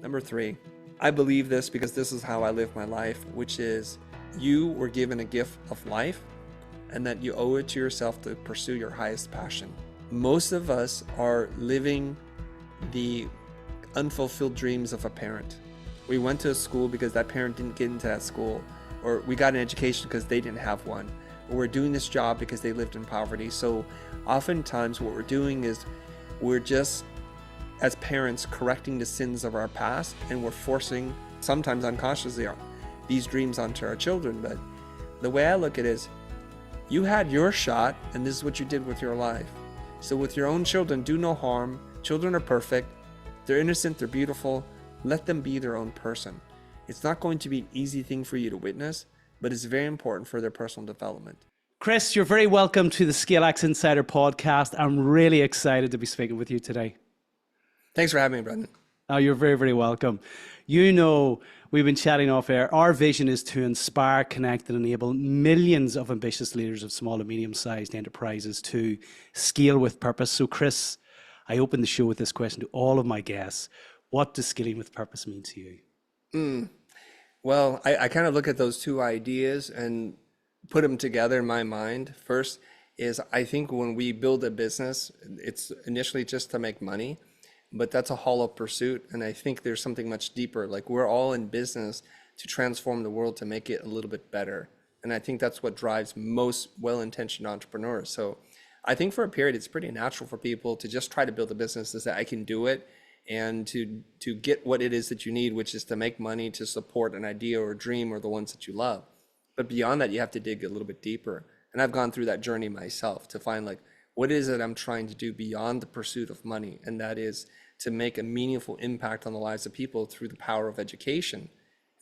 Number 3, I believe this because this is how I live my life, which is you were given a gift of life and that you owe it to yourself to pursue your highest passion. Most of us are living the unfulfilled dreams of a parent. We went to a school because that parent didn't get into that school, or we got an education because they didn't have one, or we're doing this job because they lived in poverty. So oftentimes what we're doing is we're just, as parents, correcting the sins of our past, and we're forcing, sometimes unconsciously, these dreams onto our children. But the way I look at it is, you had your shot, and this is what you did with your life. So with your own children, do no harm. Children are perfect. They're innocent. They're beautiful. Let them be their own person. It's not going to be an easy thing for you to witness, but it's very important for their personal development. Chris, you're very welcome to the ScaleX Insider podcast. I'm really excited to be speaking with you today. Thanks for having me, Brendan. Oh, you're very, very welcome. You know, we've been chatting off air. Our vision is to inspire, connect, and enable millions of ambitious leaders of small and medium-sized enterprises to scale with purpose. So, Chris, I opened the show with this question to all of my guests. What does scaling with purpose mean to you? Well, I kind of look at those two ideas and put them together in my mind. First is, I think when we build a business, it's initially just to make money, but that's a hollow pursuit. And I think there's something much deeper. Like, we're all in business to transform the world, to make it a little bit better. And I think that's what drives most well-intentioned entrepreneurs. So I think for a period, it's pretty natural for people to just try to build a business to say, I can do it, and to get what it is that you need, which is to make money, to support an idea or a dream or the ones that you love. But beyond that, you have to dig a little bit deeper. And I've gone through that journey myself to find, like, what is it I'm trying to do beyond the pursuit of money? And that is to make a meaningful impact on the lives of people through the power of education.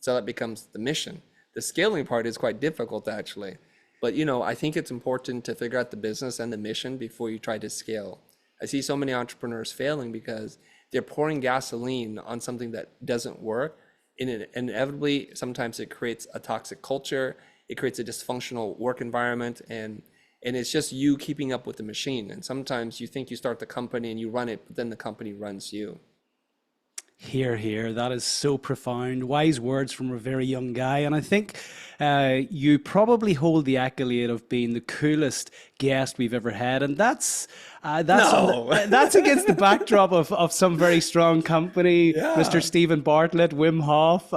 So that becomes the mission. The scaling part is quite difficult, actually. But, I think it's important to figure out the business and the mission before you try to scale. I see so many entrepreneurs failing because they're pouring gasoline on something that doesn't work. And inevitably, sometimes it creates a toxic culture. It creates a dysfunctional work environment. And it's just you keeping up with the machine. And sometimes you think you start the company and you run it, but then the company runs you. Hear, hear. That is so profound. Wise words from a very young guy. And I think you probably hold the accolade of being the coolest guest we've ever had. And that's against the backdrop of some very strong company, yeah. Mr. Stephen Bartlett, Wim Hof.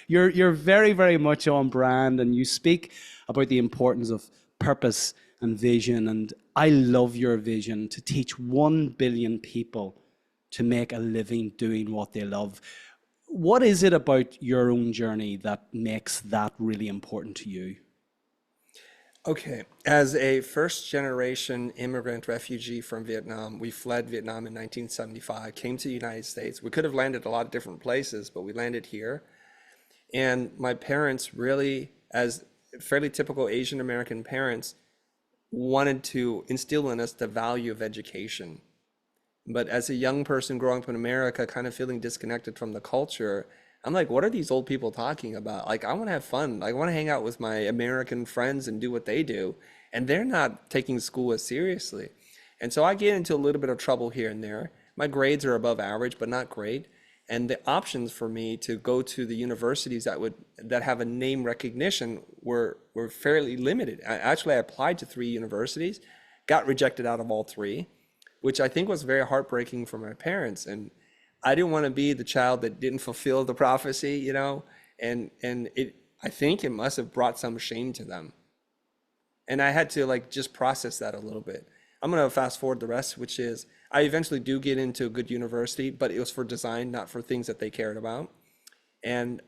You're very, very much on brand, and you speak about the importance of purpose and vision. And I love your vision to teach 1 billion people to make a living doing what they love. What is it about your own journey that makes that really important to you? Okay, as a first-generation immigrant refugee from Vietnam, we fled Vietnam in 1975, came to the United States. We could have landed a lot of different places, but we landed here. And my parents really, as fairly typical Asian American parents, wanted to instill in us the value of education. But as a young person growing up in America, kind of feeling disconnected from the culture, I'm like, what are these old people talking about? Like, I want to have fun. Like, I want to hang out with my American friends and do what they do. And they're not taking school as seriously. And so I get into a little bit of trouble here and there. My grades are above average, but not great. And the options for me to go to the universities that have a name recognition were fairly limited. I applied to 3 universities, got rejected out of all 3. Which I think was very heartbreaking for my parents. And I didn't want to be the child that didn't fulfill the prophecy, and I think it must have brought some shame to them. And I had to just process that a little bit. I'm going to fast forward the rest, which is I eventually do get into a good university, but it was for design, not for things that they cared about. And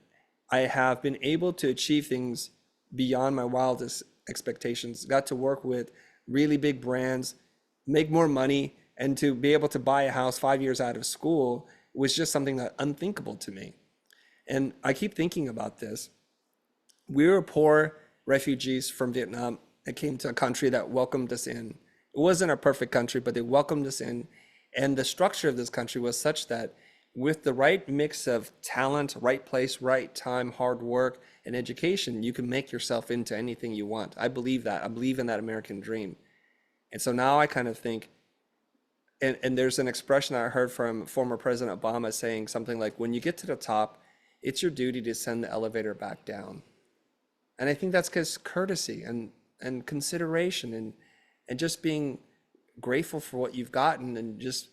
I have been able to achieve things beyond my wildest expectations. Got to work with really big brands, make more money, and to be able to buy a house 5 years out of school was just something that unthinkable to me. And I keep thinking about this. We were poor refugees from Vietnam that came to a country that welcomed us in. It wasn't a perfect country, but they welcomed us in. And the structure of this country was such that with the right mix of talent, right place, right time, hard work, and education, you can make yourself into anything you want. I believe that. I believe in that American dream. And so now I kind of think, And there's an expression I heard from former President Obama saying something like, when you get to the top, it's your duty to send the elevator back down. And I think that's because courtesy and consideration and just being grateful for what you've gotten and just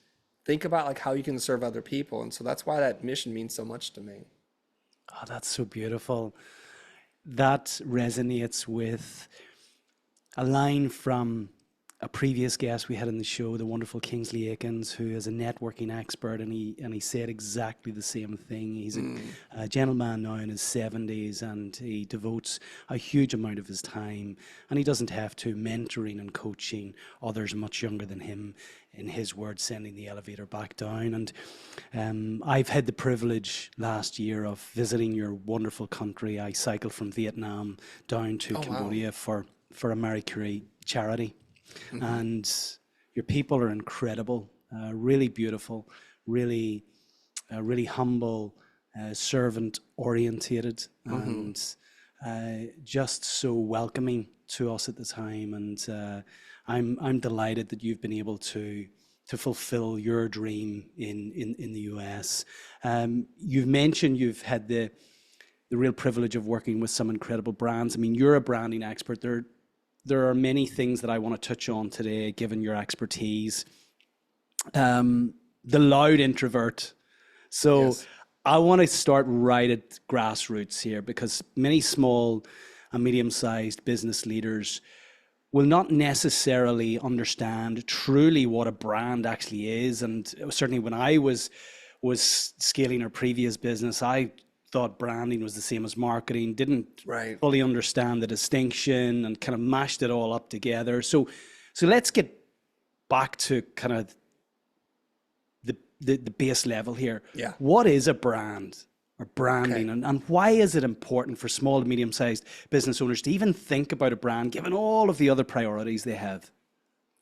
think about like how you can serve other people. And so that's why that mission means so much to me. Oh, that's so beautiful. That resonates with a line from a previous guest we had on the show, the wonderful Kingsley Akins, who is a networking expert, and he said exactly the same thing. He's a gentleman now in his 70s, and he devotes a huge amount of his time, and he doesn't have to, mentoring and coaching others much younger than him, in his words, sending the elevator back down. And I've had the privilege last year of visiting your wonderful country. I cycled from Vietnam down to Cambodia for a Marie Curie charity. And your people are incredible, really beautiful, really, really humble, servant orientated, and just so welcoming to us at the time. And I'm delighted that you've been able to fulfill your dream in the US. You've mentioned you've had the real privilege of working with some incredible brands. I mean, you're a branding expert. There are many things that I want to touch on today, given your expertise. The loud introvert. So Yes. I want to start right at grassroots here, because many small and medium-sized business leaders will not necessarily understand truly what a brand actually is. And certainly when I was scaling our previous business, I thought branding was the same as marketing, didn't Right. fully understand the distinction, and kind of mashed it all up together. So let's get back to kind of the base level here. Yeah. What is a brand or branding, Okay. and why is it important for small and medium-sized business owners to even think about a brand, given all of the other priorities they have?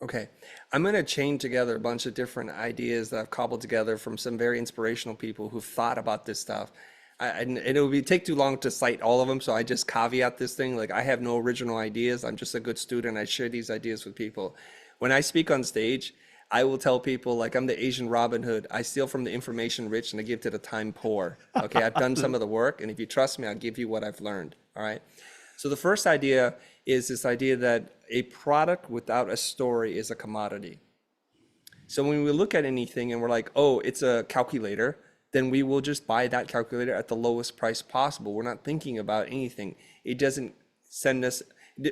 Okay. I'm going to chain together a bunch of different ideas that I've cobbled together from some very inspirational people who've thought about this stuff. And it would take too long to cite all of them, so I just caveat this thing. Like, I have no original ideas. I'm just a good student. I share these ideas with people. When I speak on stage, I will tell people like I'm the Asian Robin Hood. I steal from the information rich and I give to the time poor. Okay, I've done some of the work, and if you trust me, I'll give you what I've learned. All right. So the first idea is this idea that a product without a story is a commodity. So when we look at anything and we're like, oh, it's a calculator, then we will just buy that calculator at the lowest price possible. We're not thinking about anything. It doesn't send us,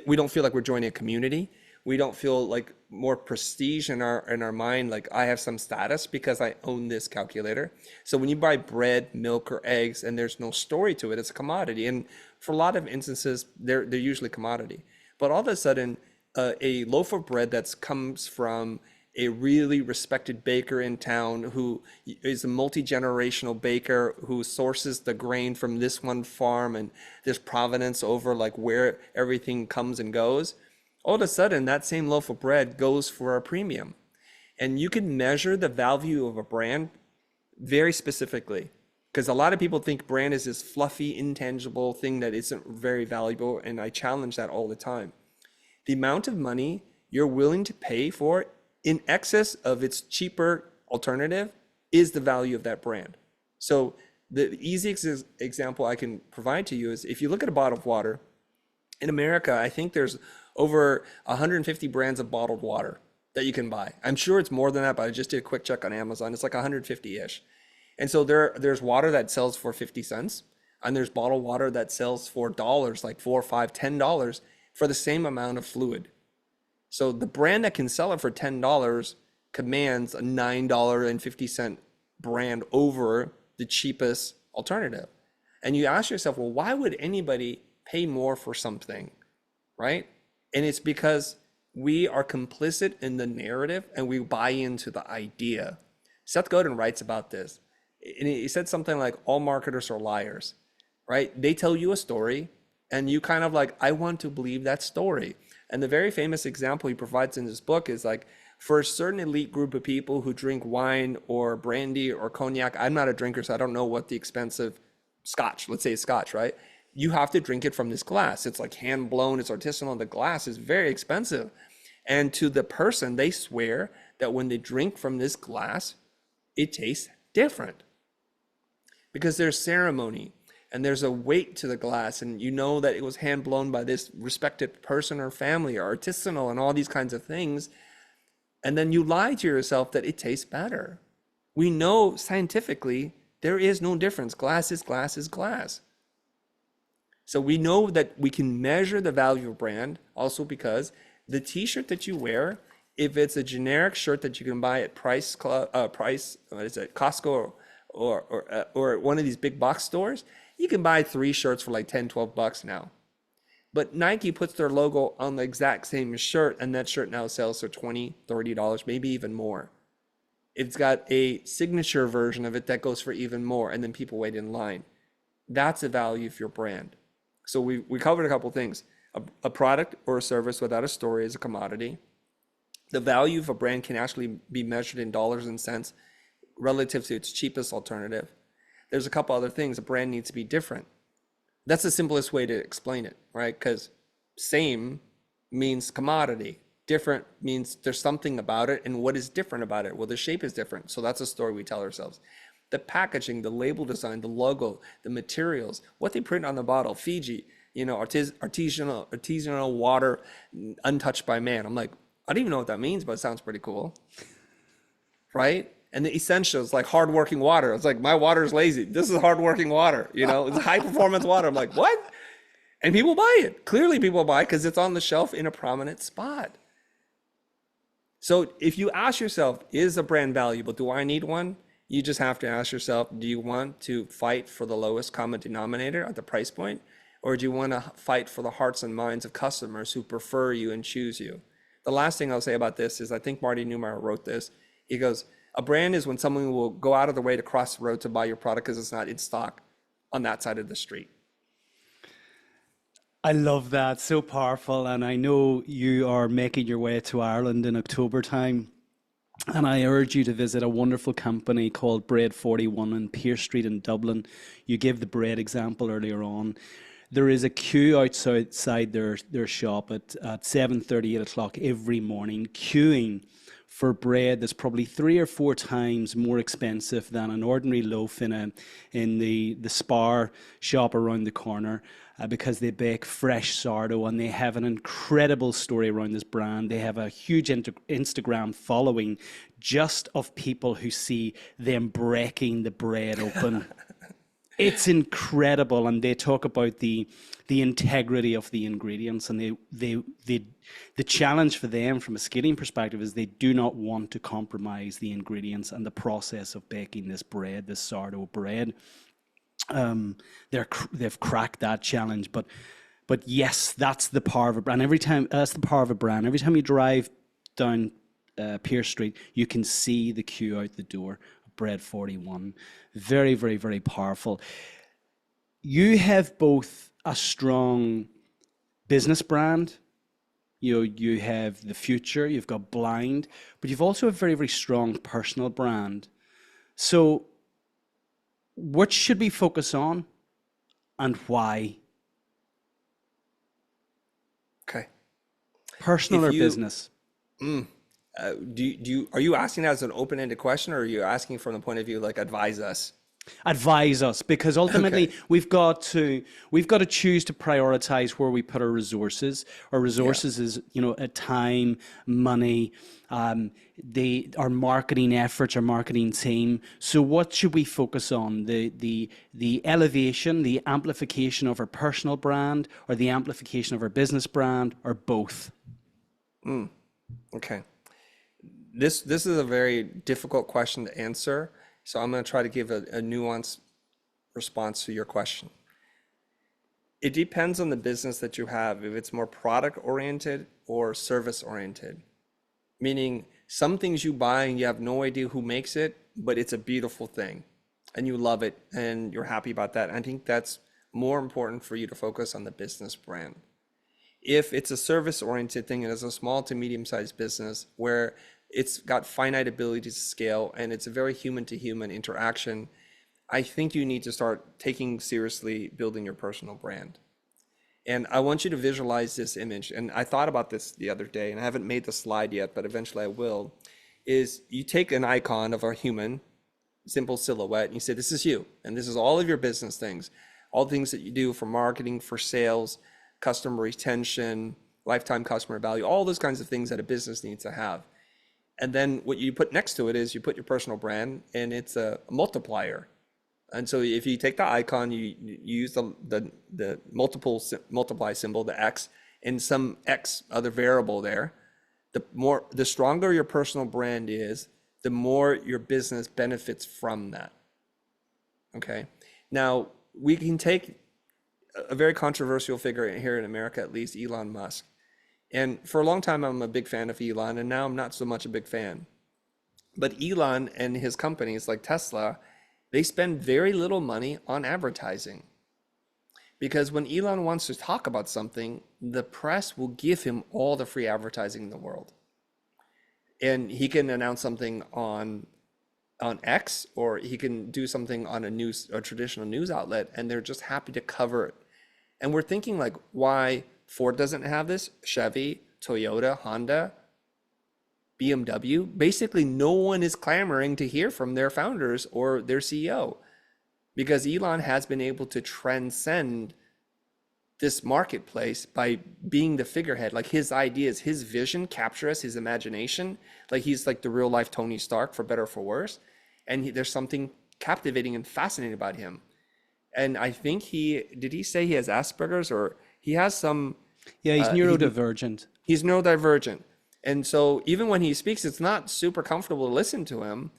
we don't feel like we're joining a community. We don't feel like more prestige in our mind, like I have some status because I own this calculator. So when you buy bread, milk, or eggs, and there's no story to it, it's a commodity. And for a lot of instances, they're usually commodity. But all of a sudden, a loaf of bread that comes from a really respected baker in town who is a multi-generational baker who sources the grain from this one farm, and there's provenance over like where everything comes and goes. All of a sudden, that same loaf of bread goes for a premium. And you can measure the value of a brand very specifically, because a lot of people think brand is this fluffy, intangible thing that isn't very valuable. And I challenge that all the time. The amount of money you're willing to pay for it in excess of its cheaper alternative is the value of that brand. So the easiest example I can provide to you is if you look at a bottle of water, in America, I think there's over 150 brands of bottled water that you can buy. I'm sure it's more than that, but I just did a quick check on Amazon. It's like 150-ish. And so there's water that sells for 50 cents, and there's bottled water that sells for dollars, like $4, $5, $10 for the same amount of fluid. So the brand that can sell it for $10 commands a $9.50 brand over the cheapest alternative. And you ask yourself, well, why would anybody pay more for something, right? And it's because we are complicit in the narrative and we buy into the idea. Seth Godin writes about this. And he said something like, all marketers are liars, right? They tell you a story and you kind of like, I want to believe that story. And the very famous example he provides in his book is like, for a certain elite group of people who drink wine or brandy or cognac, I'm not a drinker, so I don't know what the expensive scotch, let's say it's scotch, right? You have to drink it from this glass. It's like hand blown, it's artisanal. The glass is very expensive. And to the person, they swear that when they drink from this glass, it tastes different because there's ceremony and there's a weight to the glass, and you know that it was hand blown by this respected person or family or artisanal and all these kinds of things. And then you lie to yourself that it tastes better. We know scientifically there is no difference. Glass is glass is glass. So we know that we can measure the value of a brand also because the t-shirt that you wear, if it's a generic shirt that you can buy at Costco or one of these big box stores, you can buy 3 shirts for like 10, 12 bucks now. But Nike puts their logo on the exact same shirt, and that shirt now sells for $20, $30, maybe even more. It's got a signature version of it that goes for even more, and then people wait in line. That's the value of your brand. So we covered a couple things. A product or a service without a story is a commodity. The value of a brand can actually be measured in dollars and cents relative to its cheapest alternative. There's a couple other things. A brand needs to be different. That's the simplest way to explain it, right? Because same means commodity. Different means there's something about it. And what is different about it? Well, the shape is different. So that's a story we tell ourselves. The packaging, the label design, the logo, the materials, what they print on the bottle, Fiji, artisanal water, untouched by man. I'm like, I don't even know what that means, but it sounds pretty cool, right? And the essentials, like hardworking water. It's like, my water is lazy. This is hardworking water. It's high performance water. I'm like, what? And people buy it. Clearly people buy it because it's on the shelf in a prominent spot. So if you ask yourself, is a brand valuable? Do I need one? You just have to ask yourself, do you want to fight for the lowest common denominator at the price point? Or do you want to fight for the hearts and minds of customers who prefer you and choose you? The last thing I'll say about this is, I think Marty Neumeyer wrote this. He goes, a brand is when someone will go out of the way to cross the road to buy your product because it's not in stock on that side of the street. I love that. So powerful. And I know you are making your way to Ireland in October time. And I urge you to visit a wonderful company called Bread 41 on Pearse Street in Dublin. You gave the bread example earlier on. There is a queue outside their shop at 7:30, 8 o'clock every morning, queuing for bread that's probably 3 or 4 times more expensive than an ordinary loaf in the Spar shop around the corner, because they bake fresh sourdough, and they have an incredible story around this brand. They have a huge Instagram following just of people who see them breaking the bread open. It's incredible, and they talk about the integrity of the ingredients, and the challenge for them from a scaling perspective is they do not want to compromise the ingredients and the process of baking this bread, this sourdough bread. They've cracked that challenge, but yes, that's the power of a brand. That's the power of a brand. Every time you drive down Pearse Street, you can see the queue out the door. Bread 41. Very, very, very powerful. You have both a strong business brand, you have the Futur, you've got Blind, but you've also a very, very strong personal brand. So what should we focus on and why? Okay. Personal or business? Are you asking that as an open-ended question, or are you asking from the point of view, like, advise us? Advise us, because ultimately we've got to choose to prioritize where we put our resources. Our resources is a time, money, our marketing efforts, our marketing team. So what should we focus on? The elevation, the amplification of our personal brand, or the amplification of our business brand, or both? Okay. This is a very difficult question to answer, so I'm going to try to give a nuanced response to your question. It depends on the business that you have, if it's more product oriented or service oriented. Meaning, some things you buy and you have no idea who makes it, but it's a beautiful thing and you love it and you're happy about that. I think that's more important for you to focus on the business brand. If it's a service oriented thing and it's a small to medium sized business where it's got finite ability to scale and it's a very human to human interaction, I think you need to start taking seriously building your personal brand. And I want you to visualize this image. And I thought about this the other day, and I haven't made the slide yet, but eventually I will. is you take an icon of a human, simple silhouette, and you say, this is you. And this is all of your business things, all the things that you do for marketing, for sales, customer retention, lifetime customer value, all those kinds of things that a business needs to have. And then what you put next to it is you put your personal brand, and it's a multiplier. And so if you take the icon, you use the multiply symbol, the X, and some X other variable there. The stronger your personal brand is, the more your business benefits from that. Okay. Now we can take a very controversial figure here in America, at least, Elon Musk. And for a long time, I'm a big fan of Elon, and now I'm not so much a big fan. But Elon and his companies like Tesla, they spend very little money on advertising. Because when Elon wants to talk about something, the press will give him all the free advertising in the world. And he can announce something on X, or he can do something on a traditional news outlet, and they're just happy to cover it. And we're thinking like, why Ford doesn't have this? Chevy, Toyota, Honda, BMW, basically no one is clamoring to hear from their founders or their CEO, because Elon has been able to transcend this marketplace by being the figurehead. Like his ideas, his vision capture us, his imagination. Like he's like the real life Tony Stark, for better or for worse. And there's something captivating and fascinating about him. And I think did he say he has Asperger's, or he has some? Yeah, he's neurodivergent. He's neurodivergent. And so even when he speaks, it's not super comfortable to listen to him,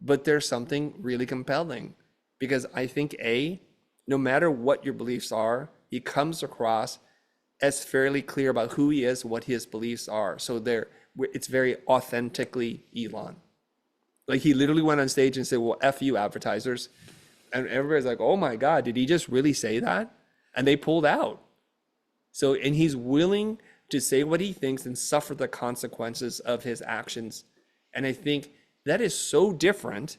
but there's something really compelling, because I think no matter what your beliefs are, he comes across as fairly clear about who he is, what his beliefs are. So it's very authentically Elon. Like he literally went on stage and said, well, F you advertisers. And everybody's like, oh my God, did he just really say that? And they pulled out. So, and he's willing to say what he thinks and suffer the consequences of his actions. And I think that is so different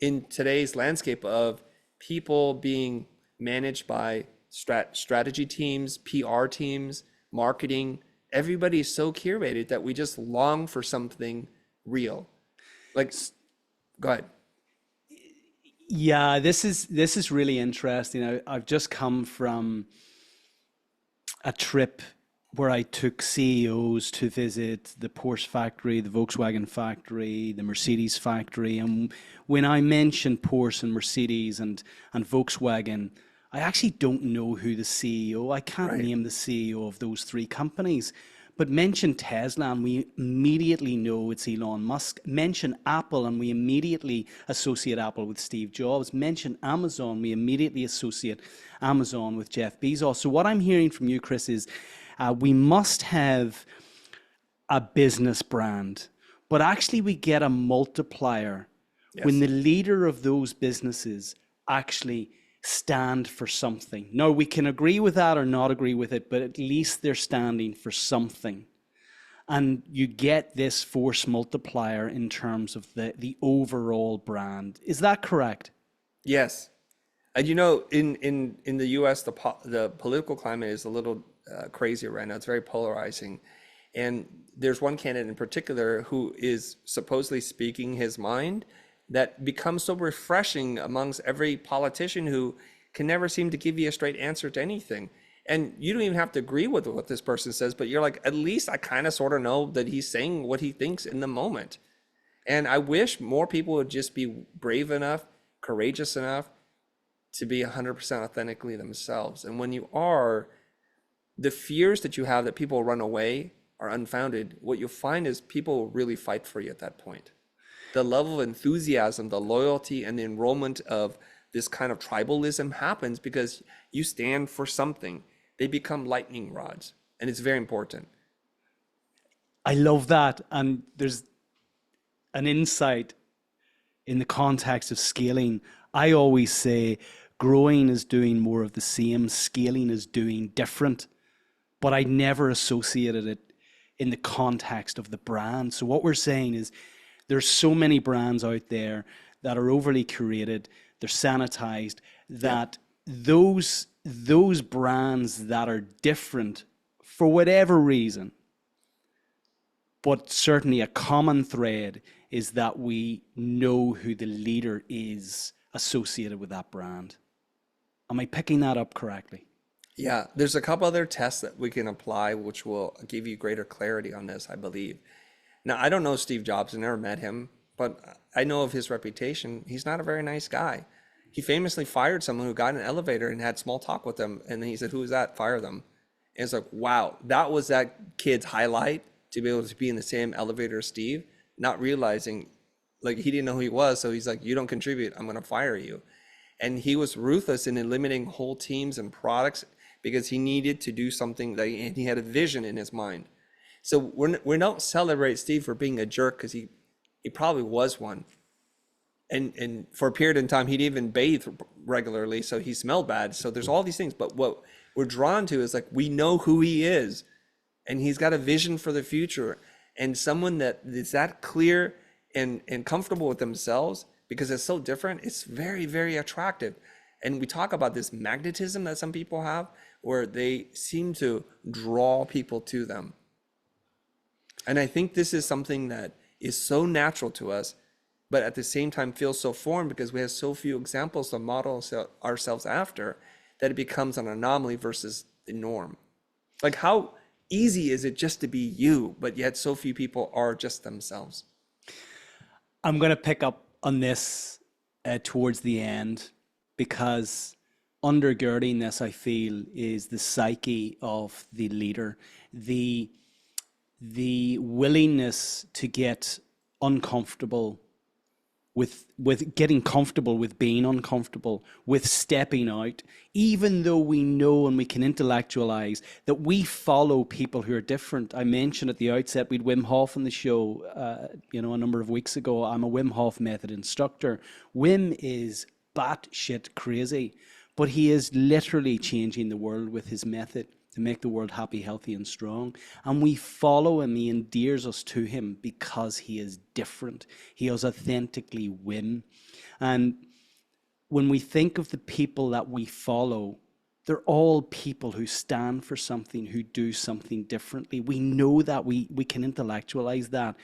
in today's landscape of people being managed by strategy teams, PR teams, marketing. Everybody is so curated that we just long for something real. Like, go ahead. Yeah, this is really interesting. I've just come from a trip where I took CEOs to visit the Porsche factory, the Volkswagen factory, the Mercedes factory. And when I mentioned Porsche and Mercedes and Volkswagen, I actually don't know who the CEO, I can't name the CEO of those three companies. But mention Tesla and we immediately know it's Elon Musk. Mention Apple and we immediately associate Apple with Steve Jobs. Mention Amazon, we immediately associate Amazon with Jeff Bezos. So what I'm hearing from you, Chris, is we must have a business brand, but actually we get a multiplier when the leader of those businesses actually stand for something. Now, we can agree with that or not agree with it, but at least they're standing for something. And you get this force multiplier in terms of the overall brand. Is that correct? Yes. And in the US, the political climate is a little crazy right now. It's very polarizing. And there's one candidate in particular who is supposedly speaking his mind that becomes so refreshing amongst every politician who can never seem to give you a straight answer to anything. And you don't even have to agree with what this person says, but you're like, at least I kind of sort of know that he's saying what he thinks in the moment. And I wish more people would just be brave enough, courageous enough to be 100% authentically themselves. And when you are, the fears that you have that people run away are unfounded. What you'll find is people will really fight for you at that point. The level of enthusiasm, the loyalty, and the enrollment of this kind of tribalism happens because you stand for something. They become lightning rods, and it's very important. I love that. And there's an insight in the context of scaling. I always say growing is doing more of the same, scaling is doing different, but I never associated it in the context of the brand. So what we're saying is there's so many brands out there that are overly curated, they're sanitized, that those brands that are different for whatever reason but certainly a common thread is that we know who the leader is associated with that brand. Am I picking that up correctly? Yeah, there's a couple other tests that we can apply, which will give you greater clarity on this, I believe. Now, I don't know Steve Jobs, I never met him, but I know of his reputation. He's not a very nice guy. He famously fired someone who got in an elevator and had small talk with them. And then he said, "Who is that? Fire them." And it's like, wow, that was that kid's highlight, to be able to be in the same elevator as Steve, not realizing, like, he didn't know who he was. So he's like, "You don't contribute, I'm going to fire you." And he was ruthless in eliminating whole teams and products because he needed to do something that and he had a vision in his mind. So we don't celebrate Steve for being a jerk, because he probably was one. And for a period in time, he'd even bathe regularly, so he smelled bad. So there's all these things. But what we're drawn to is, like, we know who he is, and he's got a vision for the future, and someone that is that clear and comfortable with themselves, because it's so different. It's very, very attractive. And we talk about this magnetism that some people have, where they seem to draw people to them. And I think this is something that is so natural to us, but at the same time feels so foreign, because we have so few examples to model ourselves after, that it becomes an anomaly versus the norm. Like, how easy is it just to be you, but yet so few people are just themselves? I'm going to pick up on this towards the end, because undergirding this, I feel, is the psyche of the leader, the willingness to get uncomfortable with getting comfortable with being uncomfortable, with stepping out, even though we know and we can intellectualize that we follow people who are different. I mentioned at the outset, we'd Wim Hof on the show, a number of weeks ago. I'm a Wim Hof method instructor. Wim is batshit crazy, but he is literally changing the world with his method to make the world happy, healthy, and strong. And we follow him. He endears us to him because he is different. He is authentically Wim. And when we think of the people that we follow, they're all people who stand for something, who do something differently. We know that, we can intellectualize that,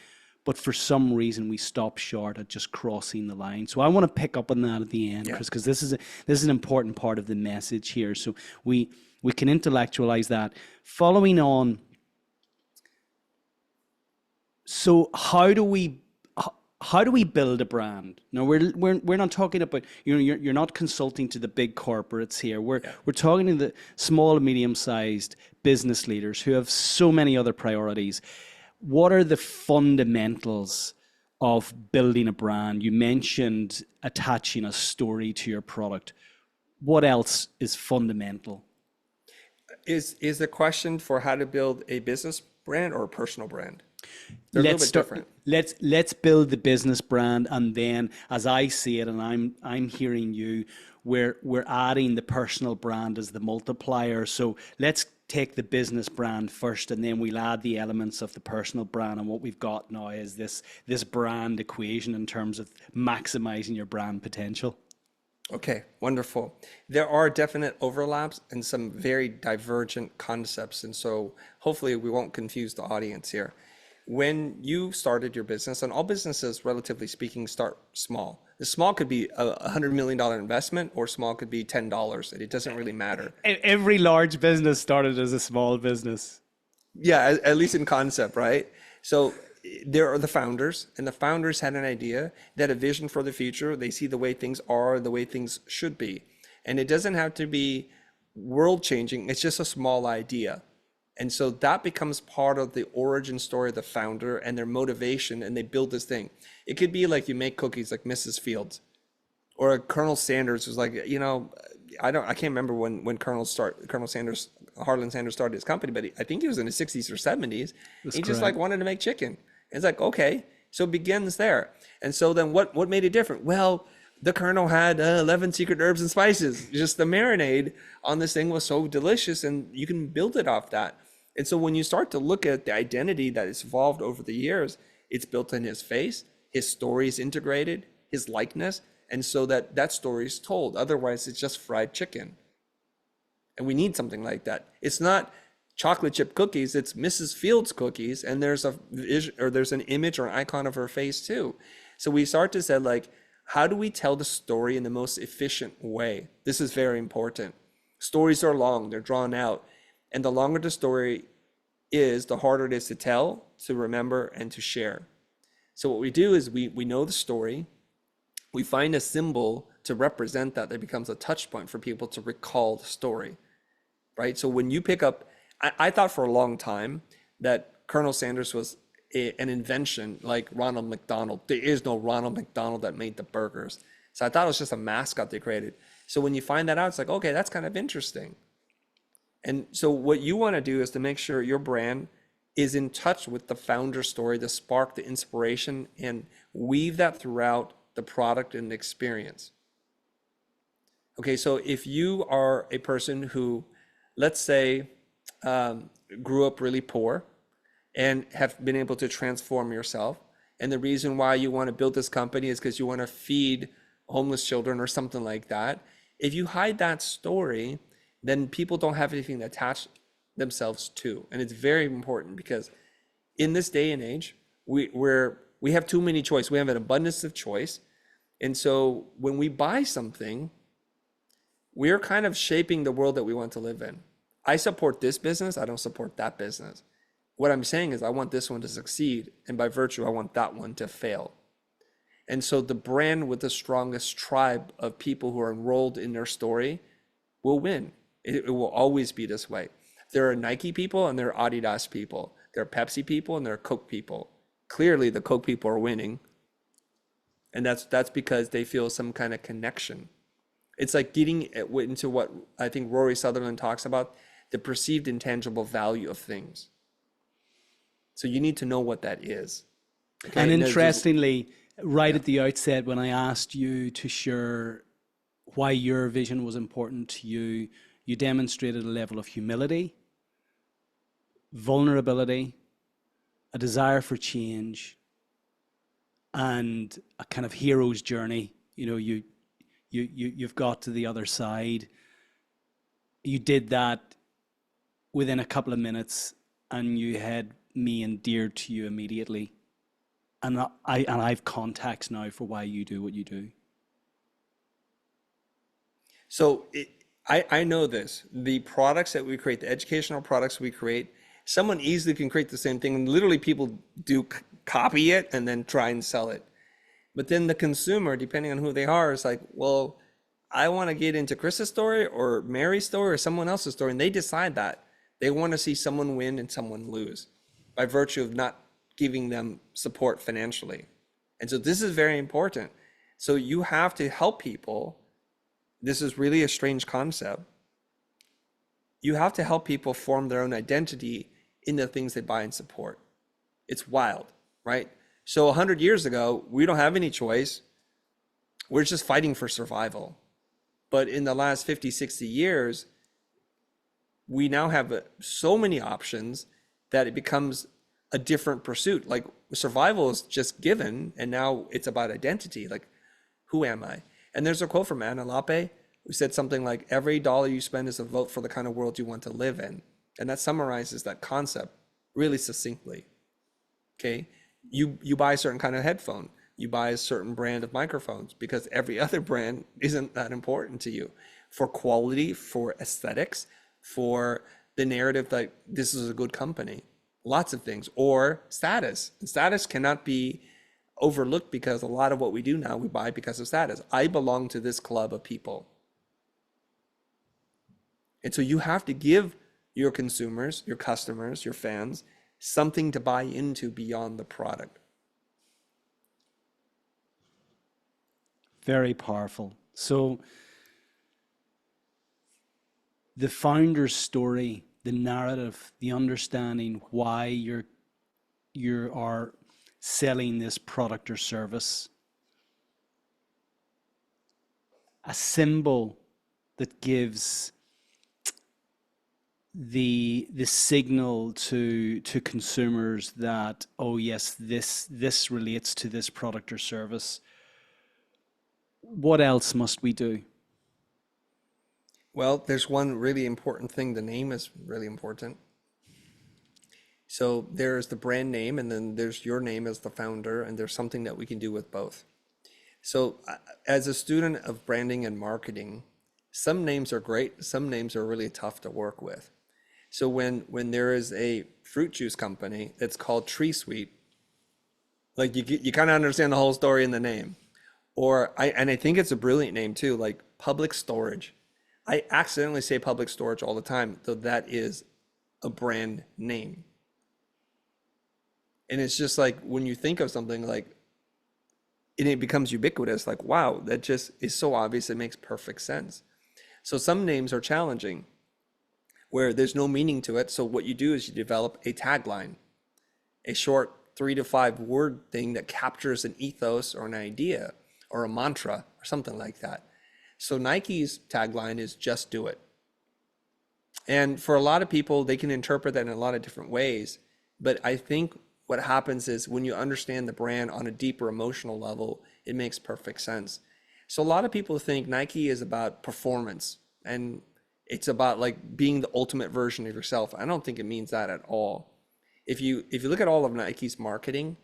but for some reason we stop short at just crossing the line. So I want to pick up on that at the end, Chris, because this is an important part of the message here. So we can intellectualize that. Following on, so how do we build a brand? Now we're not talking about, you're not consulting to the big corporates here. We're talking to the small and medium-sized business leaders who have so many other priorities. What are the fundamentals of building a brand? You mentioned attaching a story to your product. What else is fundamental? Is the question for how to build a business brand or a personal brand? They're a little bit different. Let's build the business brand, and then, as I see it, and I'm hearing you, we're adding the personal brand as the multiplier. So let's take the business brand first, and then we'll add the elements of the personal brand. And what we've got now is this brand equation in terms of maximizing your brand potential. Okay, wonderful. There are definite overlaps and some very divergent concepts. And so hopefully we won't confuse the audience here. When you started your business, and all businesses, relatively speaking, start small. The small could be a $100 million investment, or small could be $10. It doesn't really matter. Every large business started as a small business. Yeah, at least in concept, right? So there are the founders, and the founders had an idea, they had a vision for the future. They see the way things are, the way things should be. And it doesn't have to be world changing. It's just a small idea. And so that becomes part of the origin story of the founder and their motivation, and they build this thing. It could be like you make cookies like Mrs. Fields, or Colonel Sanders was like, I can't remember when Harlan Sanders started his company, but I think he was in his 60s or 70s. He just like wanted to make chicken. It's like, okay, so it begins there. And so then what made it different? Well, the Colonel had 11 secret herbs and spices. Just the marinade on this thing was so delicious, and you can build it off that. And so when you start to look at the identity that has evolved over the years, it's built in his face, his story is integrated, his likeness, and so that story is told. Otherwise, it's just fried chicken. And we need something like that. It's not chocolate chip cookies, it's Mrs. Fields cookies, and there's a there's an image or an icon of her face too. So we start to say like, how do we tell the story in the most efficient way? This is very important. Stories are long, they're drawn out, and the longer the story is, the harder it is to tell, to remember, and to share. So what we do is we know the story, we find a symbol to represent that becomes a touch point for people to recall the story, right? So when you pick up, I thought for a long time that Colonel Sanders was an invention like Ronald McDonald. There is no Ronald McDonald that made the burgers. So I thought it was just a mascot they created. So when you find that out, it's like, okay, that's kind of interesting. And so what you want to do is to make sure your brand is in touch with the founder story, the spark, the inspiration, and weave that throughout the product and the experience. Okay, so if you are a person who, let's say, grew up really poor and have been able to transform yourself, and the reason why you want to build this company is because you want to feed homeless children or something like that, if you hide that story, then people don't have anything to attach themselves to. And it's very important because in this day and age, we have too many choice. We have an abundance of choice. And so when we buy something, we're kind of shaping the world that we want to live in. I support this business, I don't support that business. What I'm saying is I want this one to succeed, and by virtue, I want that one to fail. And so the brand with the strongest tribe of people who are enrolled in their story will win. It will always be this way. There are Nike people and there are Adidas people. There are Pepsi people and there are Coke people. Clearly the Coke people are winning. And that's because they feel some kind of connection. It's like getting into what I think Rory Sutherland talks about, the perceived intangible value of things. So you need to know what that is. Okay? And interestingly, right at the outset, when I asked you to share why your vision was important to you, you demonstrated a level of humility, vulnerability, a desire for change, and a kind of hero's journey. You know, you've got to the other side. You did that within a couple of minutes, and you had me endeared to you immediately. And I've context now for why you do what you do. So I know this. The products that we create, the educational products we create, someone easily can create the same thing. And literally people do copy it and then try and sell it. But then the consumer, depending on who they are, is like, well, I want to get into Chris's story or Mary's story or someone else's story. And they decide that. They want to see someone win and someone lose by virtue of not giving them support financially. And so this is very important. So you have to help people. This is really a strange concept. You have to help people form their own identity in the things they buy and support. It's wild, right? So 100 years ago, we don't have any choice. We're just fighting for survival. But in the last 50, 60 years, we now have so many options that it becomes a different pursuit. Like survival is just given, and now it's about identity. Like, who am I? And there's a quote from Anna Lappe who said something like, every dollar you spend is a vote for the kind of world you want to live in. And that summarizes that concept really succinctly. Okay, you buy a certain kind of headphone, you buy a certain brand of microphones because every other brand isn't that important to you. For quality, for aesthetics, for the narrative that this is a good company, lots of things, or status. And status cannot be overlooked because a lot of what we do now we buy because of status. I belong to this club of people. And so you have to give your consumers, your customers, your fans, something to buy into beyond the product. Very powerful. So the founder's story, the narrative, the understanding why you are selling this product or service, a symbol that gives the signal to consumers that, oh yes, this relates to this product or service. What else must we do? Well, there's one really important thing. The name is really important. So there's the brand name, and then there's your name as the founder, and there's something that we can do with both. So as a student of branding and marketing, some names are great, some names are really tough to work with. So when there is a fruit juice company that's called Tree Sweet, like you kind of understand the whole story in the name. Or I think it's a brilliant name too, like Public Storage. I accidentally say Public Storage all the time, though that is a brand name. And it's just like when you think of something like, and it becomes ubiquitous, like, wow, that just is so obvious, it makes perfect sense. So some names are challenging where there's no meaning to it. So what you do is you develop a tagline, a short 3 to 5 word thing that captures an ethos or an idea or a mantra or something like that. So Nike's tagline is just do it. And for a lot of people, they can interpret that in a lot of different ways. But I think what happens is when you understand the brand on a deeper emotional level, it makes perfect sense. So a lot of people think Nike is about performance and it's about like being the ultimate version of yourself. I don't think it means that at all. If you look at all of Nike's marketing,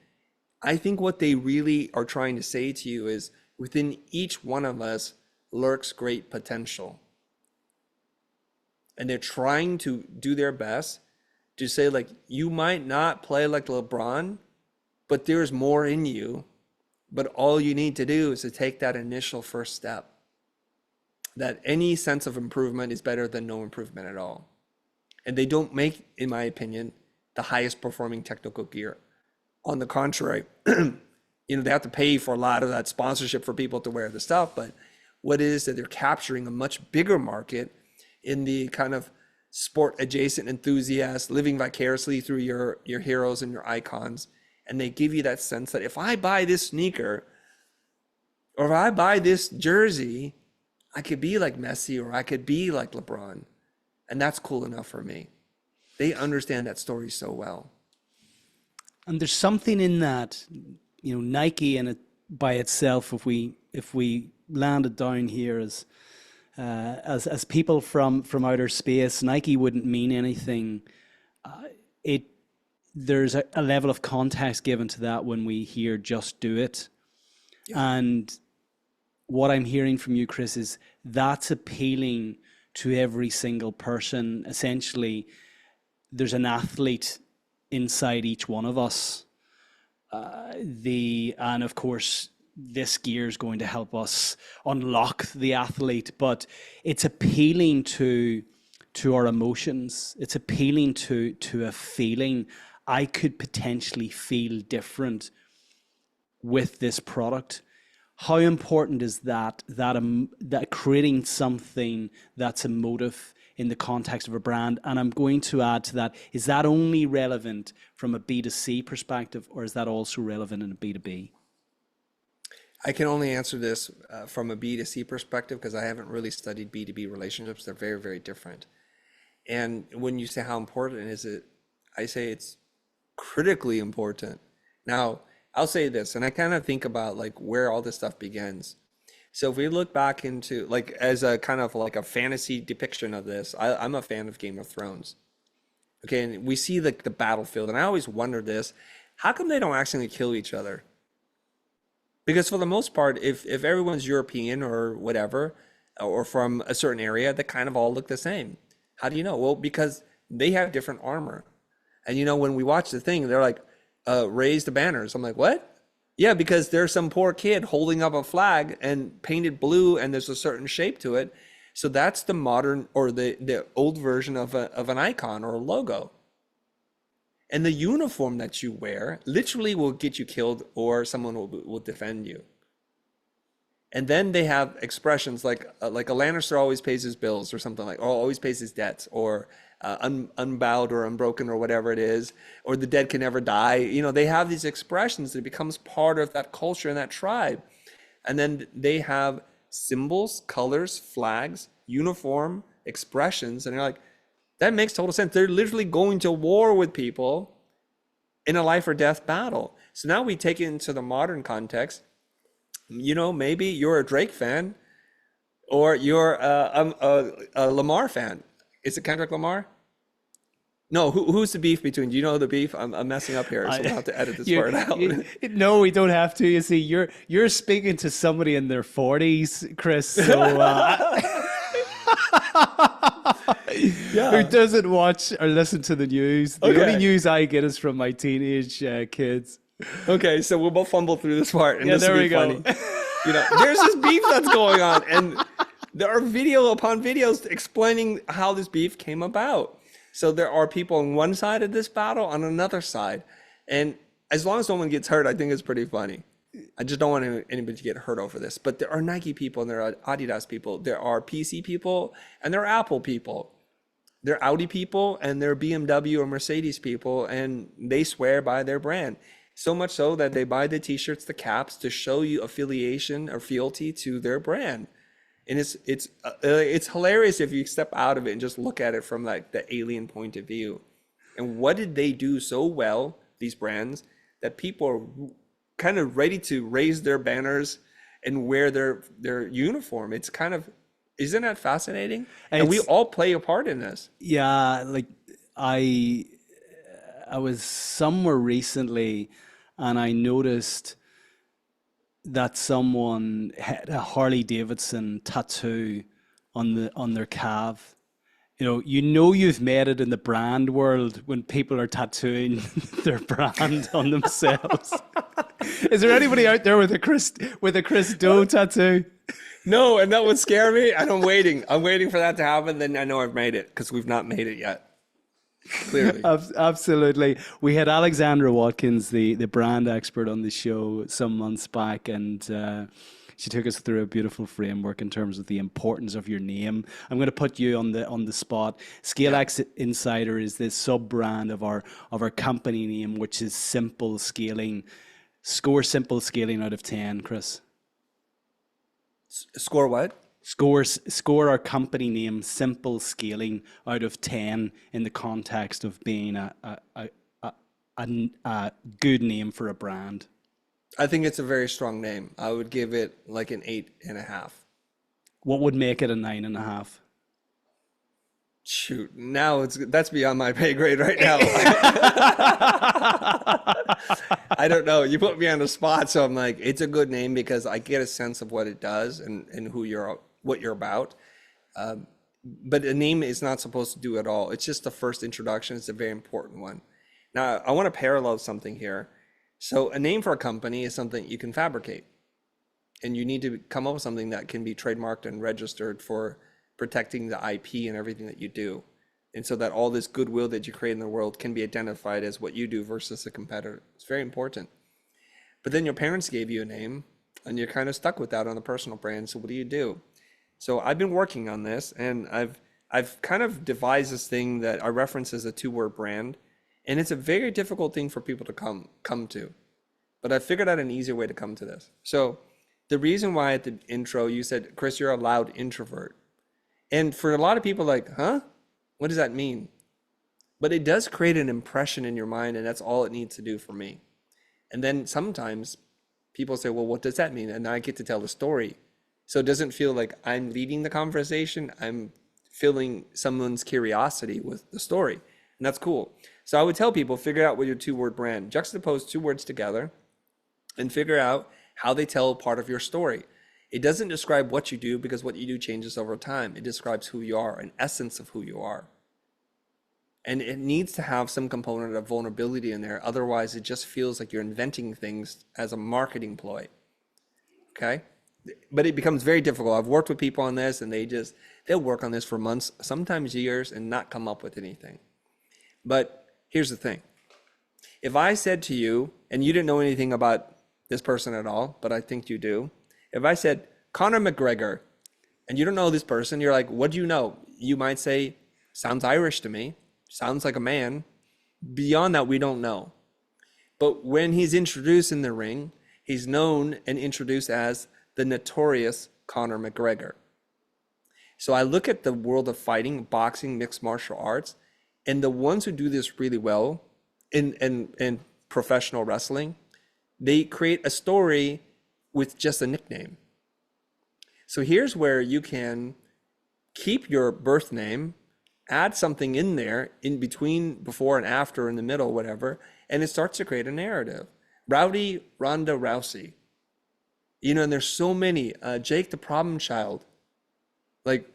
I think what they really are trying to say to you is within each one of us lurks great potential. And they're trying to do their best to say like, you might not play like LeBron, but there's more in you. But all you need to do is to take that initial first step. That any sense of improvement is better than no improvement at all. And they don't make, in my opinion, the highest performing technical gear. On the contrary, they have to pay for a lot of that sponsorship for people to wear the stuff. But what it is that they're capturing a much bigger market in the kind of sport adjacent enthusiasts living vicariously through your heroes and your icons. And they give you that sense that if I buy this sneaker or if I buy this jersey, I could be like Messi or I could be like LeBron. And that's cool enough for me. They understand that story so well. And there's something in that, Nike and it by itself, if we land it down here as people from outer space, Nike wouldn't mean anything. There's a level of context given to that when we hear "just do it," yeah. And what I'm hearing from you, Chris, is that's appealing to every single person. Essentially, there's an athlete inside each one of us. And of course, this gear is going to help us unlock the athlete, but it's appealing to our emotions. It's appealing to a feeling. I could potentially feel different with this product. How important is that creating something that's emotive in the context of a brand? And I'm going to add to that, is that only relevant from a B2C perspective, or is that also relevant in a B2B? I can only answer this from a B2C perspective because I haven't really studied B2B relationships. They're very, very different. And when you say how important is it, I say it's critically important. Now, I'll say this, and I kind of think about like where all this stuff begins. So if we look back into like as a kind of like a fantasy depiction of this, I'm a fan of Game of Thrones. Okay, and we see the battlefield, and I always wonder this, how come they don't actually kill each other? Because for the most part, if everyone's European or whatever, or from a certain area, they kind of all look the same. How do you know? Well, because they have different armor. And when we watch the thing, they're like, raise the banners. I'm like, what? Yeah, because there's some poor kid holding up a flag and painted blue and there's a certain shape to it. So that's the modern or the old version of an icon or a logo. And the uniform that you wear literally will get you killed or someone will defend you. And then they have expressions like a Lannister always pays his bills or something like, or always pays his debts, or unbowed or unbroken or whatever it is, or the dead can never die. They have these expressions that becomes part of that culture and that tribe. And then they have symbols, colors, flags, uniform, expressions. And you're like, that makes total sense. They're literally going to war with people in a life or death battle. So now we take it into the modern context. Maybe you're a Drake fan or you're a Lamar fan. Is it Kendrick Lamar? No, who's the beef between? Do you know the beef? I'm messing up here, so we'll have to edit this you, part out. no, we don't have to. You see, you're speaking to somebody in their 40s, Chris. So who Yeah. doesn't watch or listen to the news? The only Okay. news I get is from my teenage kids. Okay, so we'll both fumble through this part, and Yeah, this will there be we go. funny. There's this beef that's going on, and there are video upon videos explaining how this beef came about. So there are people on one side of this battle, on another side, and as long as no one gets hurt, I think it's pretty funny. I just don't want anybody to get hurt over this. But there are Nike people, and there are Adidas people, there are PC people, and there are Apple people. They're Audi people and they're BMW or Mercedes people, and they swear by their brand. So much so that they buy the t-shirts, the caps to show you affiliation or fealty to their brand. And it's hilarious if you step out of it and just look at it from like the alien point of view. And what did they do so well, these brands, that people are kind of ready to raise their banners and wear their uniform? It's kind of, isn't that fascinating? And we It's all play a part in this. yeah, like I I was somewhere recently and I noticed that someone had a Harley Davidson tattoo on their calf. You know you've made it in the brand world when people are tattooing their brand on themselves. Is there anybody out there with a Chris Do tattoo? No, and that would scare me. And I'm waiting. I'm waiting for that to happen. Then I know I've made it because we've not made it yet. Clearly. Absolutely. We had Alexandra Watkins, the brand expert, on the show some months back, and she took us through a beautiful framework in terms of the importance of your name. I'm going to put you on the spot. ScaleX Insider is this sub brand of our company name, which is simple scaling. Score simple scaling out of 10, Chris. Score what? Score our company name simple scaling out of 10 in the context of being a good name for a brand. I think it's a very strong name. I would give it like an 8.5. What would make it a 9.5? Shoot, now that's beyond my pay grade right now. I don't know. You put me on the spot, so I'm like, it's a good name because I get a sense of what it does and what you're about. But a name is not supposed to do it all. It's just the first introduction. It's a very important one. Now, I want to parallel something here. So a name for a company is something you can fabricate. And you need to come up with something that can be trademarked and registered for protecting the IP and everything that you do. And so that all this goodwill that you create in the world can be identified as what you do versus a competitor. It's very important. But then your parents gave you a name and you're kind of stuck with that on the personal brand. So what do? So I've been working on this, and I've kind of devised this thing that I reference as a two-word brand. And it's a very difficult thing for people to come to. But I figured out an easier way to come to this. So the reason why at the intro you said, Chris, you're a loud introvert. And for a lot of people, like, huh? What does that mean? But it does create an impression in your mind, and that's all it needs to do for me. And then sometimes people say, well, what does that mean? And I get to tell the story. So it doesn't feel like I'm leading the conversation. I'm filling someone's curiosity with the story. And that's cool. So I would tell people, figure out what your two-word brand, juxtapose two words together and figure out how they tell part of your story. It doesn't describe what you do because what you do changes over time. It describes who you are, an essence of who you are. And it needs to have some component of vulnerability in there. Otherwise, it just feels like you're inventing things as a marketing ploy. Okay? But it becomes very difficult. I've worked with people on this, and they'll work on this for months, sometimes years, and not come up with anything. But here's the thing. If I said to you, and you didn't know anything about this person at all, but I think you do. If I said Conor McGregor, and you don't know this person, you're like, what do you know? You might say, sounds Irish to me, sounds like a man. Beyond that, we don't know. But when he's introduced in the ring, he's known and introduced as the notorious Conor McGregor. So I look at the world of fighting, boxing, mixed martial arts, and the ones who do this really well in professional wrestling, they create a story with just a nickname. So here's where you can keep your birth name, add something in there in between, before and after, in the middle, whatever, and it starts to create a narrative. Rowdy Ronda Rousey, and there's so many. Jake the Problem Child, like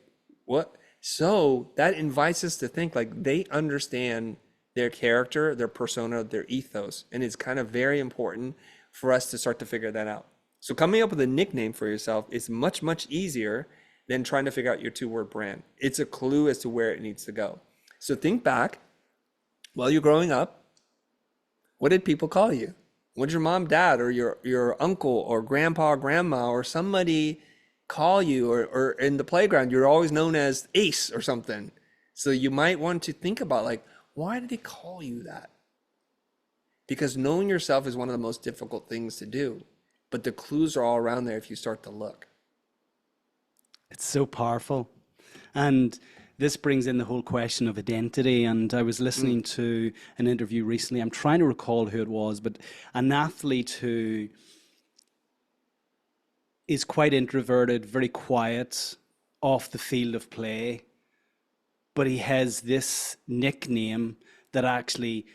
what? So that invites us to think like they understand their character, their persona, their ethos, and it's kind of very important for us to start to figure that out. So coming up with a nickname for yourself is much, much easier than trying to figure out your two-word brand. It's a clue as to where it needs to go. So think back, while you're growing up, what did people call you? What did your mom, dad, or your uncle or grandpa or grandma or somebody call you? Or in the playground, you're always known as Ace or something. So you might want to think about like, why did they call you that? Because knowing yourself is one of the most difficult things to do, but the clues are all around there if you start to look. It's so powerful. And this brings in the whole question of identity. And I was listening to an interview recently. I'm trying to recall who it was, but an athlete who is quite introverted, very quiet off the field of play, but he has this nickname that actually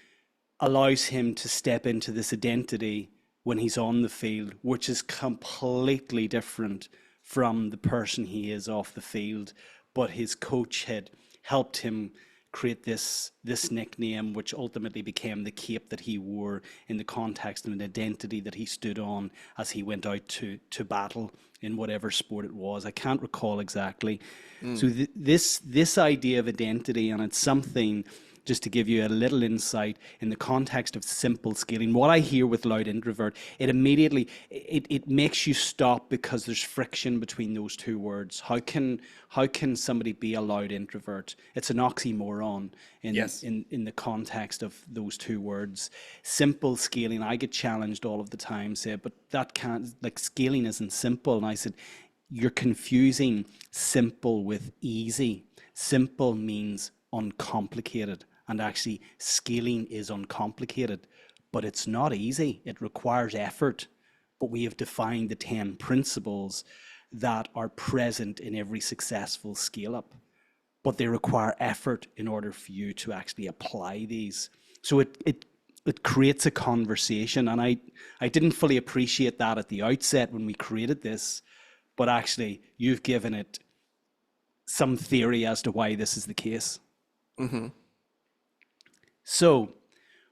allows him to step into this identity when he's on the field, which is completely different from the person he is off the field. But his coach had helped him create this nickname, which ultimately became the cape that he wore in the context of an identity that he stood on as he went out to battle in whatever sport it was. I can't recall exactly. So this idea of identity, and it's something, just to give you a little insight in the context of simple scaling, what I hear with loud introvert, it immediately, it makes you stop because there's friction between those two words. How can somebody be a loud introvert? It's an oxymoron in the context of those two words. Simple scaling, I get challenged all of the time, say, but that can't, like, scaling isn't simple. And I said, you're confusing simple with easy. Simple means uncomplicated. And actually, scaling is uncomplicated, but it's not easy. It requires effort. But we have defined the 10 principles that are present in every successful scale up. But they require effort in order for you to actually apply these. So it creates a conversation. And I didn't fully appreciate that at the outset when we created this, but actually, you've given it some theory as to why this is the case. Mm-hmm. So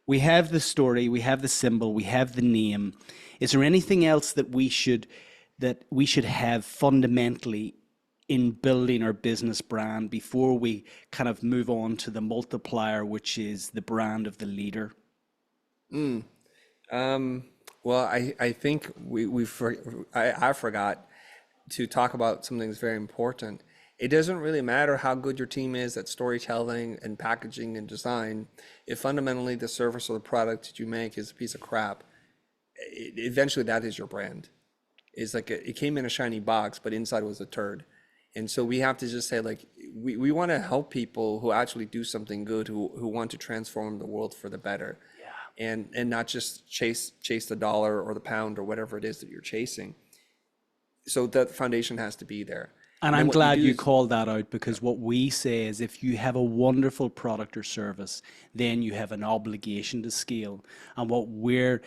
we have the story, we have the symbol, we have the name. Is there anything else that we should have fundamentally in building our business brand before we kind of move on to the multiplier, which is the brand of the leader? Well, I think I forgot to talk about something that's very important. It doesn't really matter how good your team is at storytelling and packaging and design. If fundamentally the service or the product that you make is a piece of crap, eventually that is your brand. It's like it came in a shiny box, but inside was a turd. And so we have to just say, like, we want to help people who actually do something good, who want to transform the world for the better. Yeah. And not just chase the dollar or the pound or whatever it is that you're chasing. So that foundation has to be there. And I'm glad you called that out, because what we say is if you have a wonderful product or service, then you have an obligation to scale. And what we're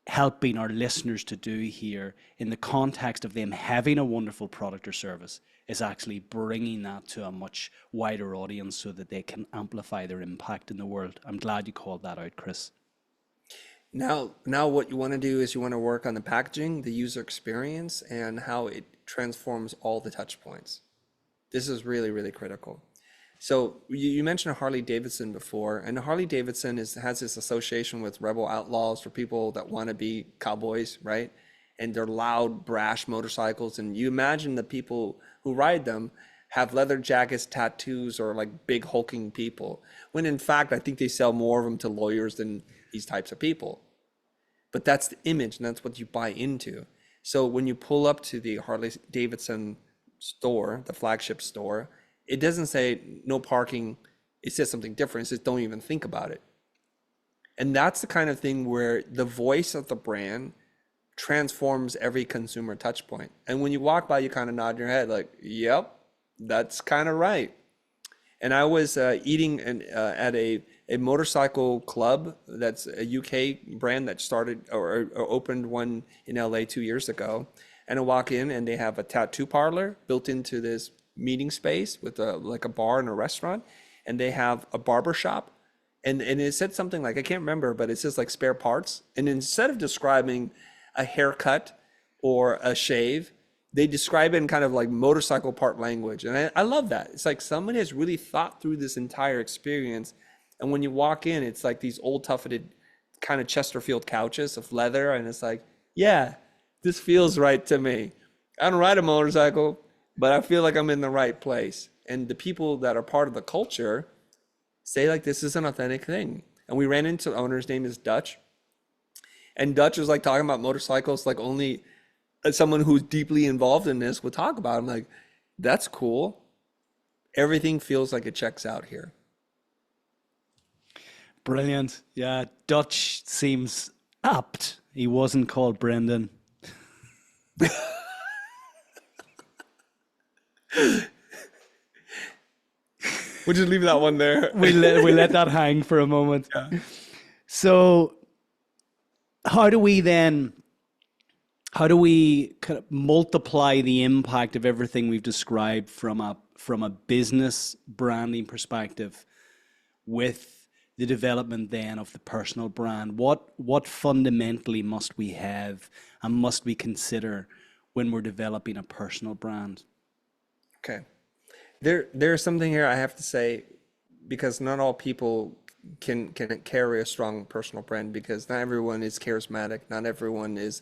helping our listeners to do here in the context of them having a wonderful product or service is actually bringing that to a much wider audience so that they can amplify their impact in the world. I'm glad you called that out, Chris. Now what you want to do is you want to work on the packaging, the user experience, and how it transforms all the touch points. This is really, really critical. So you mentioned Harley Davidson before, and Harley Davidson has this association with rebel outlaws, for people that want to be cowboys, right? And they're loud, brash motorcycles, and you imagine the people who ride them have leather jackets, tattoos, or like big hulking people, when in fact I think they sell more of them to lawyers than these types of people. But that's the image, and that's what you buy into. So when you pull up to the Harley Davidson store, the flagship store, it doesn't say no parking. It says something different. It says don't even think about it. And that's the kind of thing where the voice of the brand transforms every consumer touch point. And when you walk by, you kind of nod your head like, yep, that's kind of right. And I was eating at a motorcycle club that's a UK brand that started or opened one in LA 2 years ago. And I walk in and they have a tattoo parlor built into this meeting space with like a bar and a restaurant. And they have a barber shop. And it said something like, I can't remember, but it says like spare parts. And instead of describing a haircut or a shave, they describe it in kind of like motorcycle part language. And I love that. It's like somebody has really thought through this entire experience. And when you walk in, it's like these old tufted kind of Chesterfield couches of leather. And it's like, yeah, this feels right to me. I don't ride a motorcycle, but I feel like I'm in the right place. And the people that are part of the culture say like, this is an authentic thing. And we ran into the owner's name is Dutch. And Dutch was like talking about motorcycles, like only someone who's deeply involved in this would talk about. I'm like, that's cool. Everything feels like it checks out here. Brilliant. Yeah, Dutch seems apt. He wasn't called Brendan. We'll just leave that one there. We let that hang for a moment. Yeah. So how do we kind of multiply the impact of everything we've described from a business branding perspective with the development then of the personal brand? What fundamentally must we have and must we consider when we're developing a personal brand? Okay. There's something here I have to say, because not all people can carry a strong personal brand, because not everyone is charismatic, not everyone is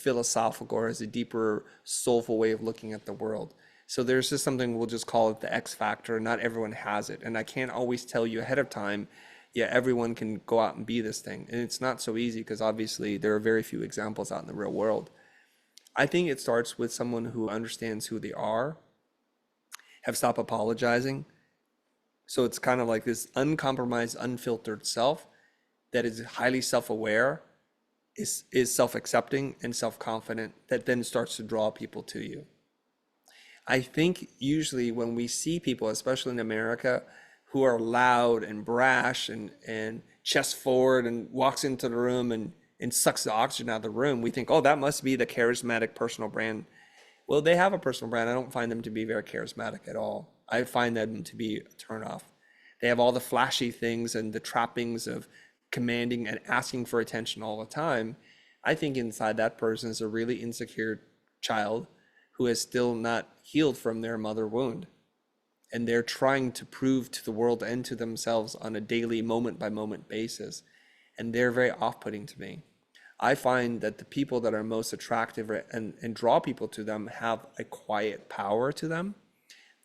philosophical or has a deeper soulful way of looking at the world. So there's just something, we'll just call it the X factor. Not everyone has it, and I can't always tell you ahead of time, yeah, everyone can go out and be this thing. And it's not so easy, because obviously there are very few examples out in the real world. I think it starts with someone who understands who they are, have stopped apologizing. So it's kind of like this uncompromised, unfiltered self that is highly self-aware, is self-accepting and self-confident, that then starts to draw people to you. I think usually when we see people, especially in America, who are loud and brash and chest forward and walks into the room and sucks the oxygen out of the room, we think, oh, that must be the charismatic personal brand. Well, they have a personal brand. I don't find them to be very charismatic at all. I find them to be a turnoff. They have all the flashy things and the trappings of commanding and asking for attention all the time. I think inside that person is a really insecure child who has still not healed from their mother wound. And they're trying to prove to the world and to themselves on a daily, moment by moment basis. And they're very off-putting to me. I find that the people that are most attractive and draw people to them have a quiet power to them.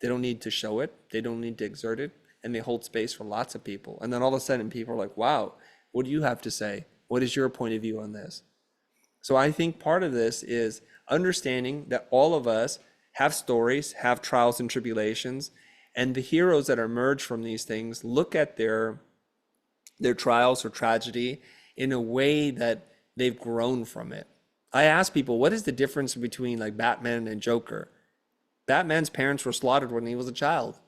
They don't need to show it. They don't need to exert it. And they hold space for lots of people. And then all of a sudden people are like, wow, what do you have to say? What is your point of view on this? So I think part of this is understanding that all of us have stories, have trials and tribulations, and the heroes that emerge from these things look at their trials or tragedy in a way that they've grown from it. I ask people, what is the difference between like Batman and Joker? Batman's parents were slaughtered when he was a child,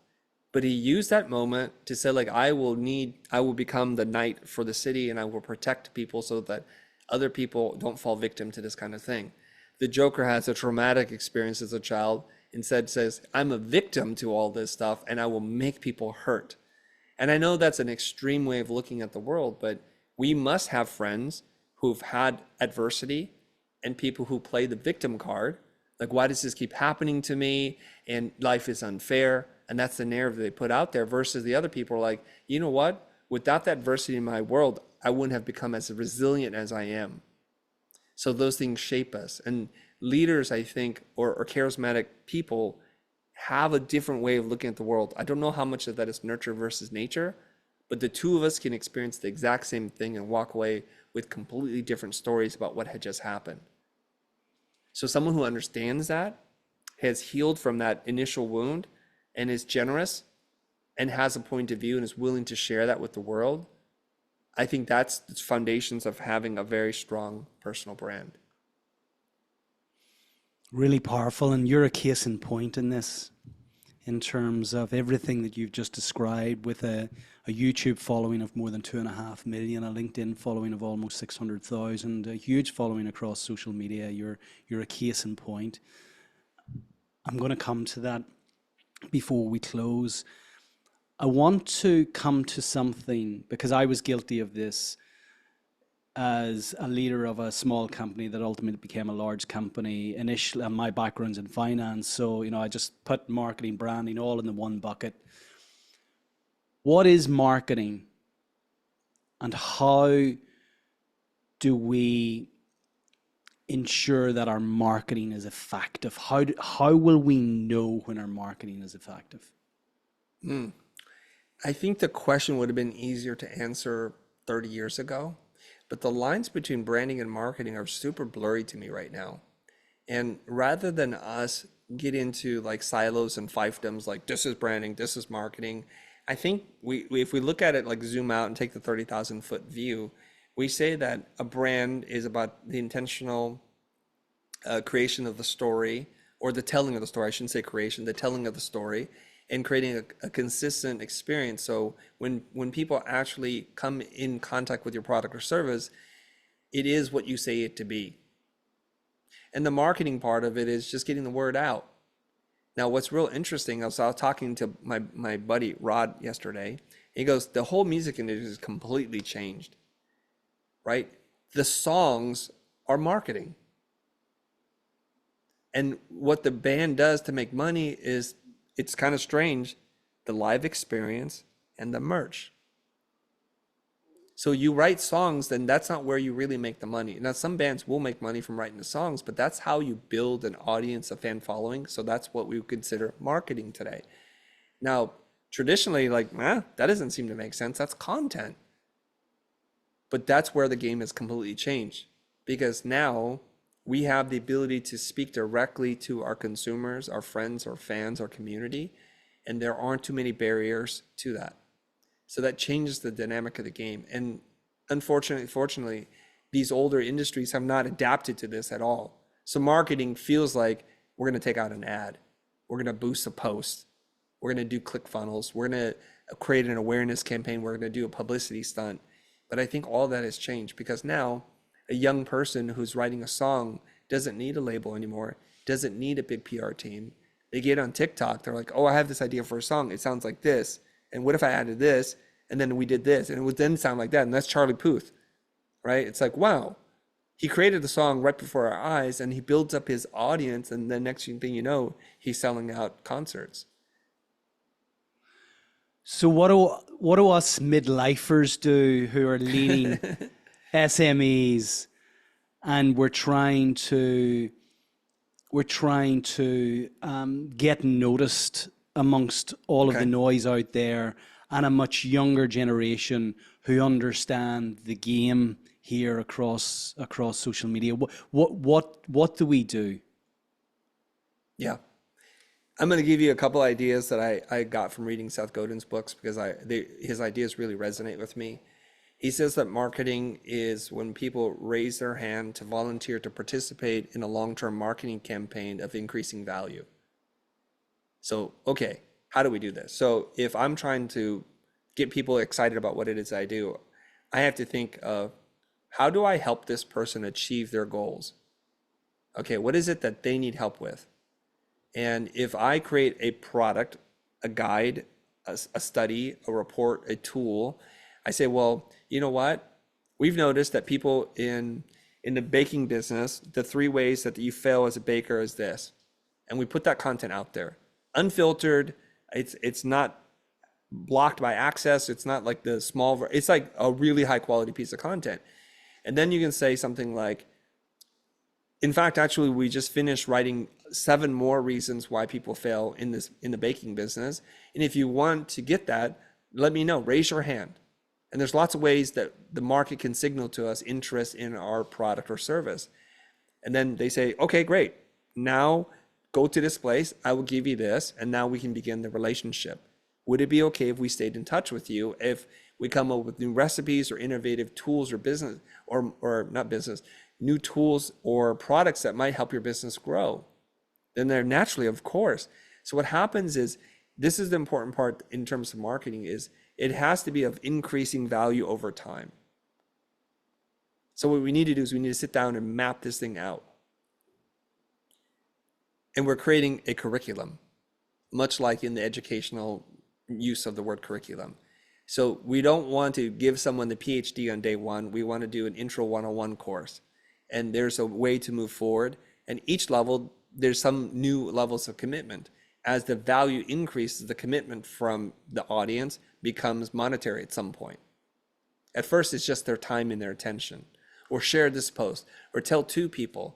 but he used that moment to say like, I will become the knight for the city, and I will protect people so that other people don't fall victim to this kind of thing. The Joker has a traumatic experience as a child, instead says, I'm a victim to all this stuff and I will make people hurt. And I know that's an extreme way of looking at the world, but we must have friends who've had adversity and people who play the victim card. Like, why does this keep happening to me? And life is unfair. And that's the narrative they put out there, versus the other people are like, you know what? Without that adversity in my world, I wouldn't have become as resilient as I am. So those things shape us. And leaders, I think, or charismatic people have a different way of looking at the world. I don't know how much of that is nurture versus nature, but the two of us can experience the exact same thing and walk away with completely different stories about what had just happened. So someone who understands that, has healed from that initial wound, and is generous and has a point of view and is willing to share that with the world, I think that's the foundations of having a very strong personal brand. Really powerful, and you're a case in point in this. in terms of everything that you've just described, with a YouTube following of more than 2.5 million, a LinkedIn following of almost 600,000, a huge following across social media. You're a case in point. I'm going to come to that before we close. I want to come to something because I was guilty of this as a leader of a small company that ultimately became a large company initially, and my background's in finance, so I just put marketing, branding all in the one bucket. What is marketing, and how do we ensure that our marketing is effective? How will we know when our marketing is effective? I think the question would have been easier to answer 30 years ago, but the lines between branding and marketing are super blurry to me right now. And rather than us get into like silos and fiefdoms, like this is branding, this is marketing, I think if we look at it, like zoom out and take the 30,000-foot view, we say that a brand is about the intentional creation of the story, or the telling of the story. I shouldn't say creation, the telling of the story, and creating a consistent experience. So when people actually come in contact with your product or service, it is what you say it to be. And the marketing part of it is just getting the word out. Now, what's real interesting, I was talking to my buddy Rod yesterday. He goes, the whole music industry has completely changed, right? The songs are marketing. And what the band does to make money is, it's kind of strange, the live experience and the merch. So you write songs, then that's not where you really make the money. Now, some bands will make money from writing the songs, but that's how you build an audience, a fan following. So that's what we would consider marketing today. Now, traditionally, that doesn't seem to make sense. That's content. But that's where the game has completely changed, because now we have the ability to speak directly to our consumers, our friends, our fans, our community, and there aren't too many barriers to that. So that changes the dynamic of the game. And fortunately, these older industries have not adapted to this at all. So marketing feels like we're going to take out an ad, we're going to boost a post, we're going to do click funnels, we're going to create an awareness campaign, we're going to do a publicity stunt. But I think all that has changed, because now a young person who's writing a song doesn't need a label anymore, doesn't need a big PR team. They get on TikTok, they're like, oh, I have this idea for a song, it sounds like this. And what if I added this, and then we did this, and it would then sound like that? And that's Charlie Puth, right? It's like, wow, he created the song right before our eyes, and he builds up his audience, and the next thing you know, he's selling out concerts. So what do us midlifers do who are leading SMEs, and we're trying to get noticed amongst all of the noise out there, and a much younger generation who understand the game here across social media? What do we do? Yeah. I'm going to give you a couple ideas that I got from reading Seth Godin's books, because his ideas really resonate with me. He says that marketing is when people raise their hand to volunteer to participate in a long-term marketing campaign of increasing value. So, okay, how do we do this? So if I'm trying to get people excited about what it is I do, I have to think of, how do I help this person achieve their goals? Okay, what is it that they need help with? And if I create a product, a guide, a study, a report, a tool, I say, well, you know what? We've noticed that people in the baking business, the 3 ways that you fail as a baker is this. And we put that content out there. Unfiltered, it's not blocked by access, it's not like the small, it's like a really high quality piece of content. And then you can say something like, in fact, actually, we just finished writing 7 more reasons why people fail in the baking business. And if you want to get that, let me know, raise your hand. And there's lots of ways that the market can signal to us interest in our product or service. And then they say, okay, great. Now go to this place, I will give you this, and now we can begin the relationship. Would it be okay if we stayed in touch with you, if we come up with new recipes or innovative tools or business, or not business, new tools or products that might help your business grow? Then they're naturally, of course. So what happens is, this is the important part in terms of marketing, is it has to be of increasing value over time. So what we need to do is we need to sit down and map this thing out. And we're creating a curriculum, much like in the educational use of the word curriculum. So we don't want to give someone the PhD on day one. We want to do an intro 101 course. And there's a way to move forward. And each level, there's some new levels of commitment. As the value increases, the commitment from the audience becomes monetary at some point. At first, it's just their time and their attention. Or share this post, or tell 2 people.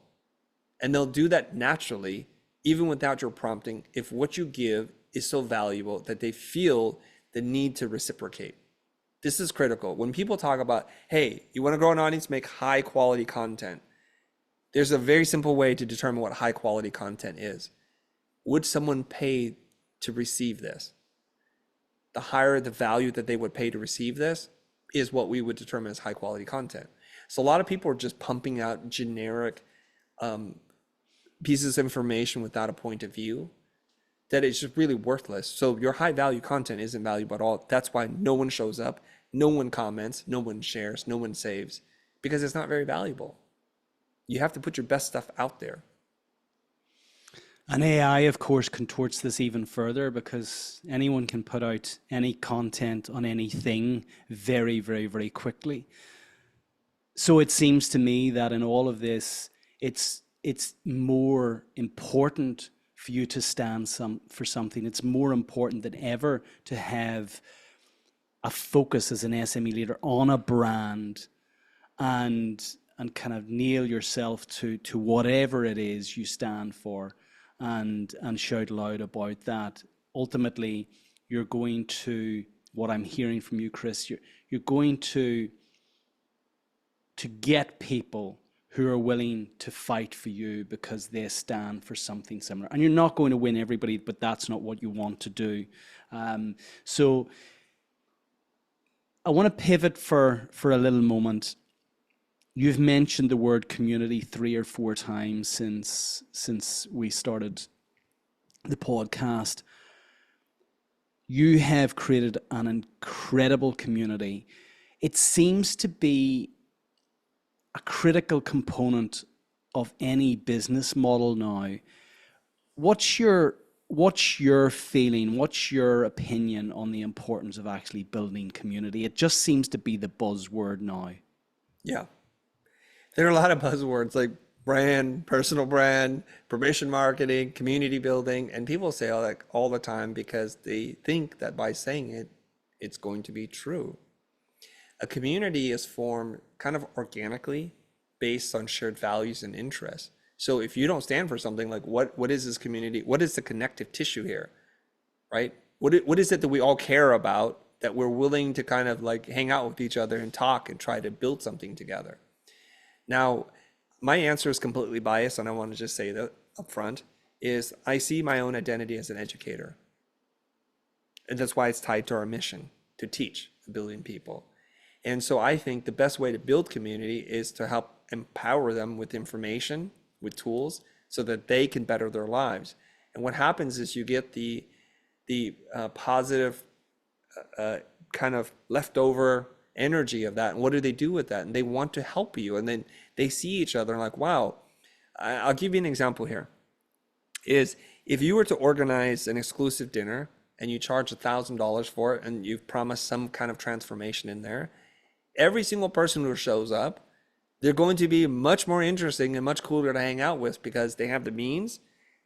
And they'll do that naturally, even without your prompting, if what you give is so valuable that they feel the need to reciprocate. This is critical. When people talk about, hey, you want to grow an audience, make high quality content. There's a very simple way to determine what high quality content is. Would someone pay to receive this? The higher the value that they would pay to receive this is what we would determine as high quality content. So a lot of people are just pumping out generic pieces of information without a point of view, that it's just really worthless. So your high value content isn't valuable at all. That's why no one shows up, no one comments, no one shares, no one saves, because it's not very valuable. You have to put your best stuff out there. And AI, of course, contorts this even further, because anyone can put out any content on anything very, very, very quickly. So it seems to me that in all of this, it's more important for you to stand for something. It's more important than ever to have a focus as an SME leader on a brand, and kind of nail yourself to whatever it is you stand for, and shout loud about that. Ultimately, you're going to, what I'm hearing from you, Chris, you're going to get people who are willing to fight for you because they stand for something similar. And you're not going to win everybody, but that's not what you want to do. So I want to pivot for a little moment. You've mentioned the word community 3 or 4 times since we started the podcast. You have created an incredible community. It seems to be a critical component of any business model now. What's your feeling? What's your opinion on the importance of actually building community? It just seems to be the buzzword now. Yeah. There are a lot of buzzwords like brand, personal brand, permission marketing, community building, and people say all the time because they think that by saying it, it's going to be true. A community is formed kind of organically based on shared values and interests. So if you don't stand for something, like what is this community? What is the connective tissue here, right? What is it that we all care about, that we're willing to kind of like hang out with each other and talk and try to build something together? Now, my answer is completely biased, and I want to just say that up front, is I see my own identity as an educator. And that's why it's tied to our mission, to teach 1 billion people. And so I think the best way to build community is to help empower them with information, with tools, so that they can better their lives. And what happens is you get the positive kind of leftover energy of that. And what do they do with that? And they want to help you. And then they see each other and like, wow. I'll give you an example here. Is if you were to organize an exclusive dinner and you charge $1,000 for it, and you've promised some kind of transformation in there, every single person who shows up, they're going to be much more interesting and much cooler to hang out with because they have the means,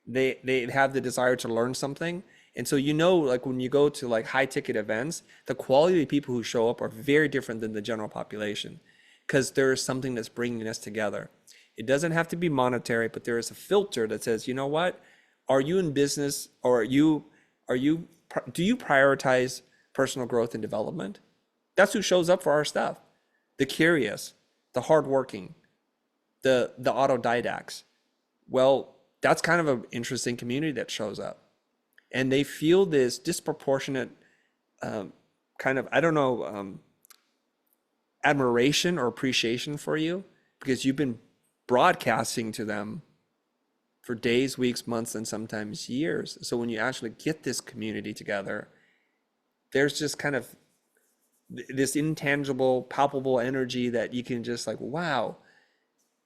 they have the desire to learn something. And so, like when you go to like high ticket events, the quality of people who show up are very different than the general population, because there is something that's bringing us together. It doesn't have to be monetary, but there is a filter that says, you know what, are you in business, or do you prioritize personal growth and development? That's who shows up for our stuff. The curious, the hardworking, the autodidacts. Well, that's kind of an interesting community that shows up. And they feel this disproportionate kind of, admiration or appreciation for you, because you've been broadcasting to them for days, weeks, months, and sometimes years. So when you actually get this community together, there's just kind of this intangible, palpable energy that you can just like, wow,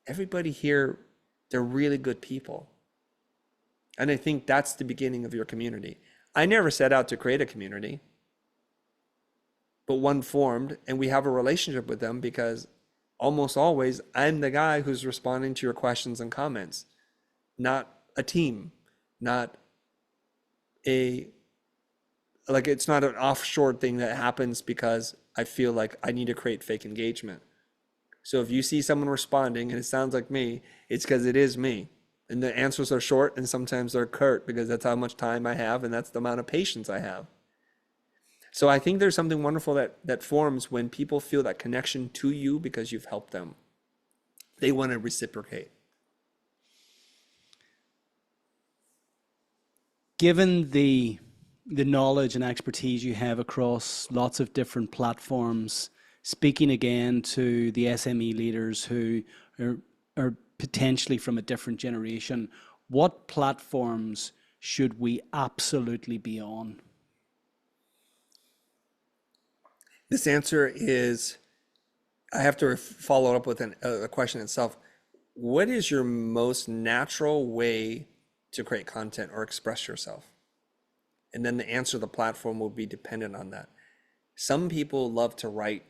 everybody here, they're really good people. And I think that's the beginning of your community. I never set out to create a community, but one formed, and we have a relationship with them because almost always I'm the guy who's responding to your questions and comments, not a team, not a, like it's not an offshore thing that happens because I feel like I need to create fake engagement. So if you see someone responding and it sounds like me, it's because it is me. And the answers are short and sometimes they're curt because that's how much time I have and that's the amount of patience I have. So I think there's something wonderful that forms when people feel that connection to you because you've helped them. They want to reciprocate. Given the knowledge and expertise you have across lots of different platforms, speaking again to the SME leaders who are potentially from a different generation, what platforms should we absolutely be on? This answer is, I have to follow up with a question itself. What is your most natural way to create content or express yourself? And then the answer to the platform will be dependent on that. Some people love to write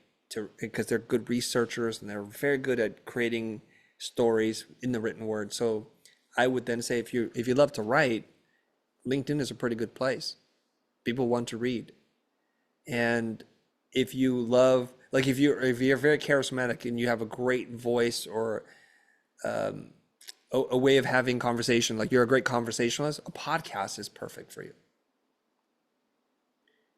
because they're good researchers and they're very good at creating stories in the written word. So I would then say if you love to write, LinkedIn is a pretty good place. People want to read. And if you love, like if you're very charismatic and you have a great voice or a way of having conversation, like you're a great conversationalist, a podcast is perfect for you.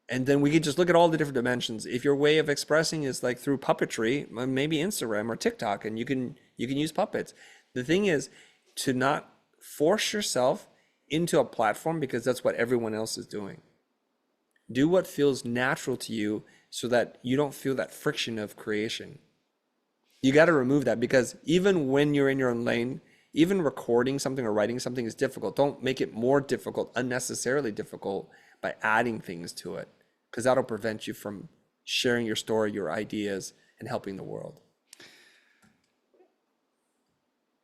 And then we could just look at all the different dimensions. If your way of expressing is like through puppetry, maybe Instagram or TikTok, and you can use puppets. The thing is to not force yourself into a platform because that's what everyone else is doing. Do what feels natural to you so that you don't feel that friction of creation. You got to remove that because even when you're in your own lane, even recording something or writing something is difficult. Don't make it more difficult, unnecessarily difficult by adding things to it, because that'll prevent you from sharing your story, your ideas, and helping the world.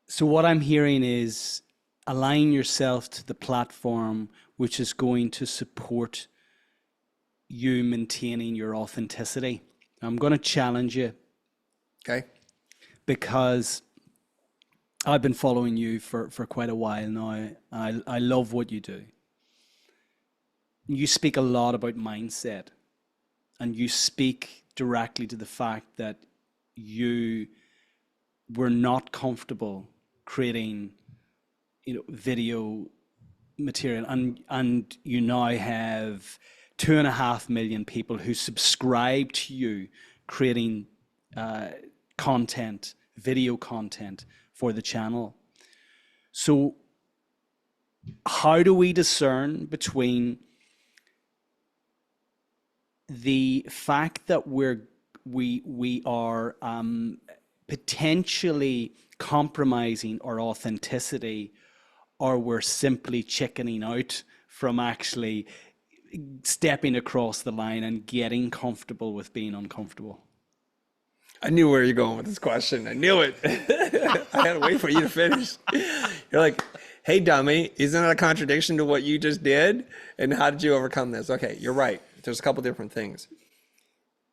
So what I'm hearing is align yourself to the platform which is going to support you maintaining your authenticity. I'm going to challenge you. Okay. Because I've been following you for quite a while now. I love what you do. You speak a lot about mindset, and you speak directly to the fact that you were not comfortable creating, video material, and you now have 2.5 million people who subscribe to you creating content, video content for the channel. So how do we discern between the fact that we are potentially compromising our authenticity, or we're simply chickening out from actually stepping across the line and getting comfortable with being uncomfortable? I knew where you're going with this question. I knew it. I had to wait for you to finish. You're like, hey, dummy, isn't that a contradiction to what you just did? And how did you overcome this? Okay, you're right. There's a couple different things.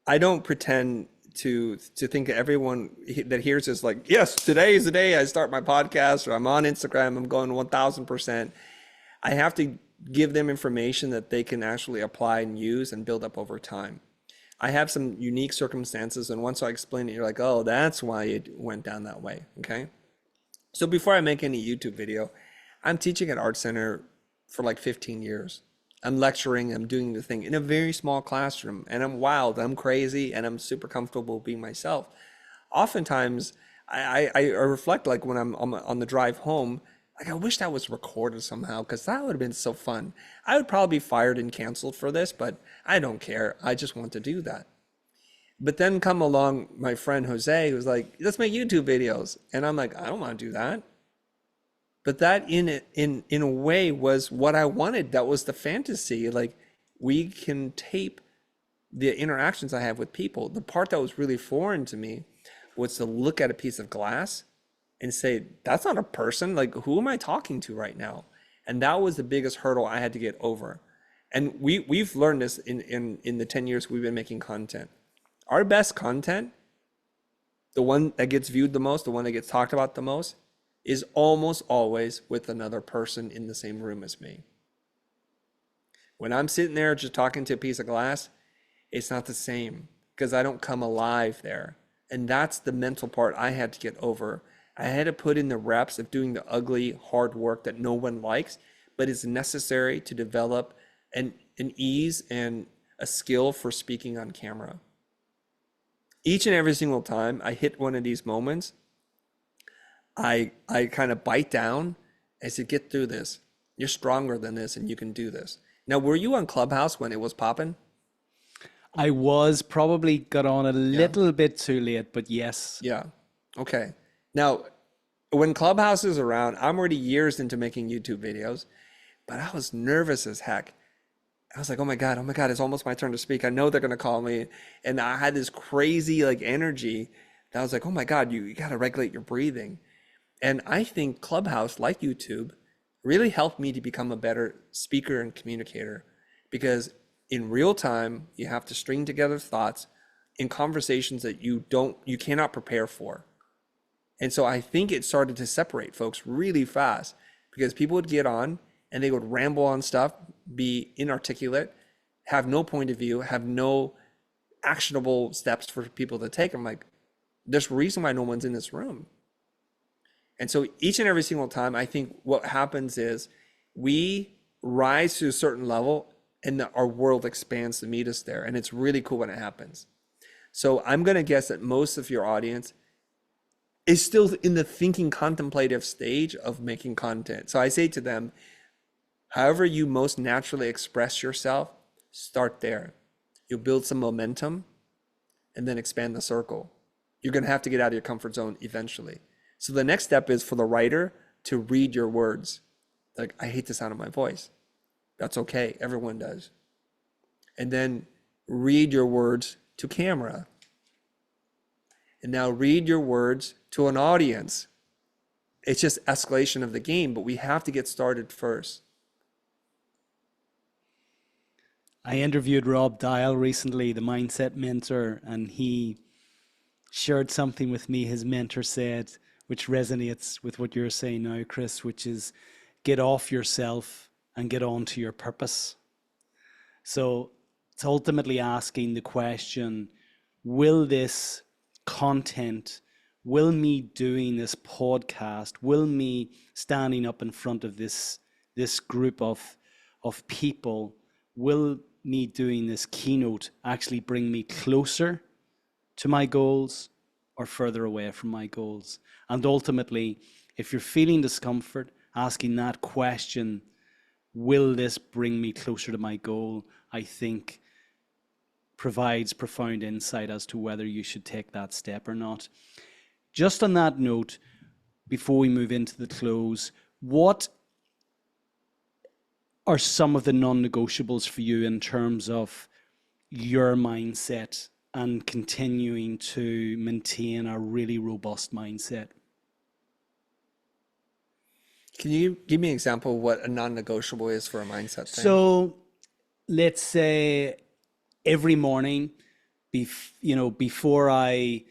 I don't pretend to think that everyone that hears this like, yes, today is the day I start my podcast, or I'm on Instagram, I'm going 1000%. I have to give them information that they can actually apply and use and build up over time. I have some unique circumstances, and once I explain it, you're like, oh, that's why it went down that way, okay? So before I make any YouTube video, I'm teaching at Art Center for like 15 years. I'm lecturing, I'm doing the thing in a very small classroom, and I'm wild, I'm crazy, and I'm super comfortable being myself. Oftentimes, I reflect like when I'm on the drive home, like I wish that was recorded somehow, because that would have been so fun. I would probably be fired and canceled for this, but I don't care. I just want to do that. But then come along my friend Jose, who's like, let's make YouTube videos. And I'm like, I don't want to do that. But that in a way was what I wanted. That was the fantasy. Like we can tape the interactions I have with people. The part that was really foreign to me was to look at a piece of glass and say, that's not a person. Like, who am I talking to right now? And that was the biggest hurdle I had to get over. And we've learned this in the 10 years we've been making content. Our best content, the one that gets viewed the most, the one that gets talked about the most, is almost always with another person in the same room as me. When I'm sitting there just talking to a piece of glass, it's not the same because I don't come alive there. And that's the mental part I had to get over. I had to put in the reps of doing the ugly, hard work that no one likes, but is necessary to develop an ease and a skill for speaking on camera. Each and every single time I hit one of these moments, I kind of bite down. I said, get through this. You're stronger than this and you can do this. Now, were you on Clubhouse when it was popping? I was probably got on a little bit too late, but yes. Yeah. Okay. Now, when Clubhouse is around, I'm already years into making YouTube videos, but I was nervous as heck. I was like, oh my God, it's almost my turn to speak. I know they're going to call me. And I had this crazy like energy that I was like, oh my God, you got to regulate your breathing. And I think Clubhouse, like YouTube, really helped me to become a better speaker and communicator because in real time, you have to string together thoughts in conversations that you cannot prepare for. And so I think it started to separate folks really fast because people would get on and they would ramble on stuff, be inarticulate, have no point of view, have no actionable steps for people to take. I'm like, there's a reason why no one's in this room. And so each and every single time, I think what happens is we rise to a certain level and our world expands to meet us there. And it's really cool when it happens. So I'm going to guess that most of your audience is still in the thinking contemplative stage of making content. So I say to them, however you most naturally express yourself, start there. You'll build some momentum and then expand the circle. You're going to have to get out of your comfort zone eventually. So the next step is for the writer to read your words. Like, I hate the sound of my voice. That's okay. Everyone does. And then read your words to camera. And now read your words to an audience. It's just escalation of the game, but we have to get started first. I interviewed Rob Dial recently, the mindset mentor, and he shared something with me his mentor said, which resonates with what you're saying now, Chris, which is get off yourself and get on to your purpose. So it's ultimately asking the question, will this content, will me doing this podcast, will me standing up in front of this group of people, will me doing this keynote actually bring me closer to my goals or further away from my goals? And ultimately, if you're feeling discomfort, asking that question, will this bring me closer to my goal, I think provides profound insight as to whether you should take that step or not. Just on that note, before we move into the close, what are some of the non-negotiables for you in terms of your mindset and continuing to maintain a really robust mindset? Can you give me an example of what a non-negotiable is for a mindset thing? So let's say every morning, before I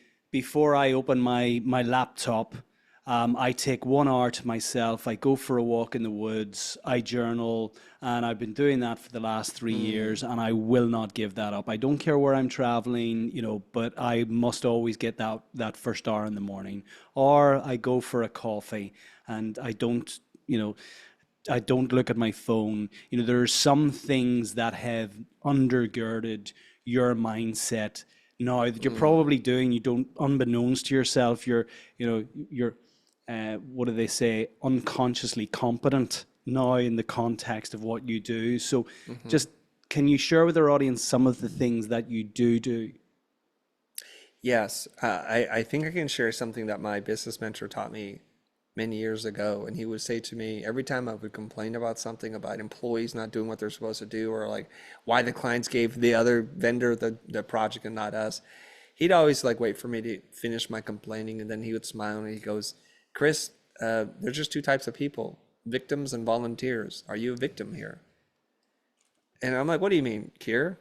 open my laptop, I take 1 hour to myself. I go for a walk in the woods. I journal, and I've been doing that for the last 3 years, and I will not give that up. I don't care where I'm traveling, but I must always get that first hour in the morning. Or I go for a coffee, and I don't look at my phone. There are some things that have undergirded your mindset now that you're probably doing. You don't, unbeknownst to yourself, you're what do they say, unconsciously competent now in the context of what you do. So just, can you share with our audience some of the things that you do? Yes, I think I can share something that my business mentor taught me many years ago, and he would say to me every time I would complain about something about employees not doing what they're supposed to do, or like why the clients gave the other vendor the project and not us, he'd always like wait for me to finish my complaining, and then he would smile and he goes, Chris, there's just two types of people, victims and volunteers. Are you a victim here? And I'm like, what do you mean, Kier?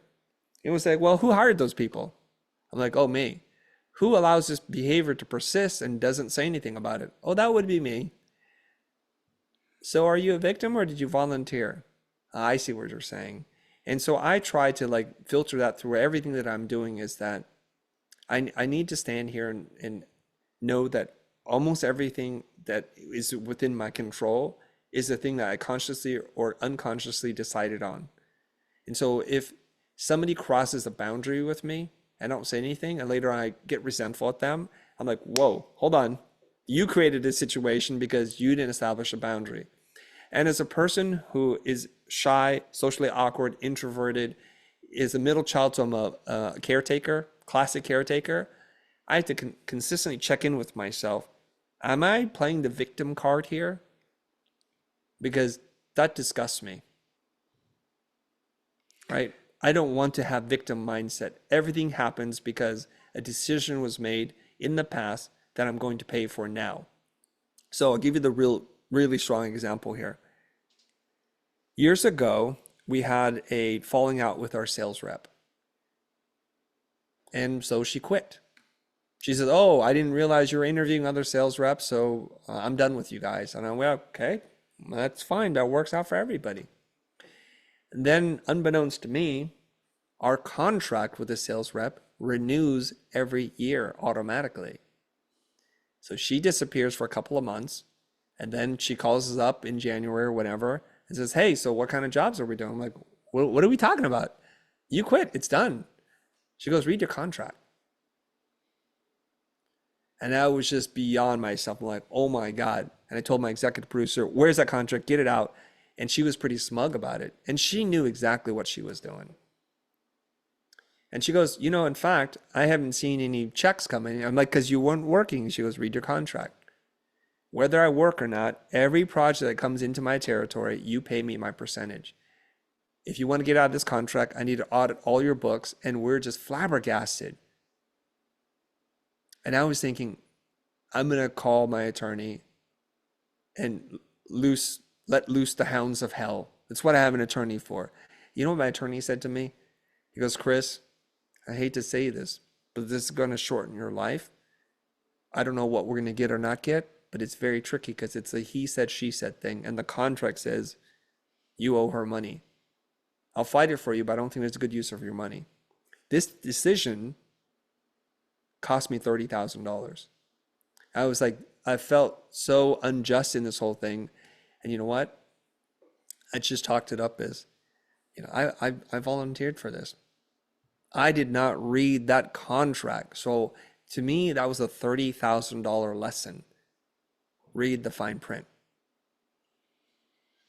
He was like, well, who hired those people? I'm like, oh, me. Who allows this behavior to persist and doesn't say anything about it? Oh, that would be me. So are you a victim or did you volunteer? I see what you're saying. And so I try to like filter that through everything that I'm doing, is that I need to stand here and know that almost everything that is within my control is the thing that I consciously or unconsciously decided on. And so if somebody crosses a boundary with me, I don't say anything, and later I get resentful at them, I'm like, whoa, hold on. You created this situation because you didn't establish a boundary. And as a person who is shy, socially awkward, introverted, is a middle child, so I'm a caretaker, classic caretaker, I have to consistently check in with myself. Am I playing the victim card here? Because that disgusts me, right? I don't want to have victim mindset. Everything happens because a decision was made in the past that I'm going to pay for now. So I'll give you the really strong example here. Years ago, we had a falling out with our sales rep. And so she quit. She said, oh, I didn't realize you were interviewing other sales reps, so I'm done with you guys. And I went, okay, that's fine. That works out for everybody. And then, unbeknownst to me, our contract with the sales rep renews every year automatically. So she disappears for a couple of months, and then she calls us up in January or whatever and says, hey, so what kind of jobs are we doing? I'm like, what are we talking about? You quit. It's done. She goes, read your contract. And I was just beyond myself. I'm like, oh my God. And I told my executive producer, where's that contract? Get it out. And she was pretty smug about it. And she knew exactly what she was doing. And she goes, you know, in fact, I haven't seen any checks coming. I'm like, because you weren't working. She goes, read your contract. Whether I work or not, every project that comes into my territory, you pay me my percentage. If you want to get out of this contract, I need to audit all your books. And we're just flabbergasted. And I was thinking, I'm going to call my attorney and let loose the hounds of hell. That's what I have an attorney for. You know what my attorney said to me? He goes, Chris, I hate to say this, but this is going to shorten your life. I don't know what we're going to get or not get, but it's very tricky because it's a he said, she said thing. And the contract says you owe her money. I'll fight it for you, but I don't think it's a good use of your money. This decision cost me $30,000. I was like, I felt so unjust in this whole thing. And you know what? I just talked it up as, you know, I volunteered for this. I did not read that contract. So to me, that was a $30,000 lesson. Read the fine print.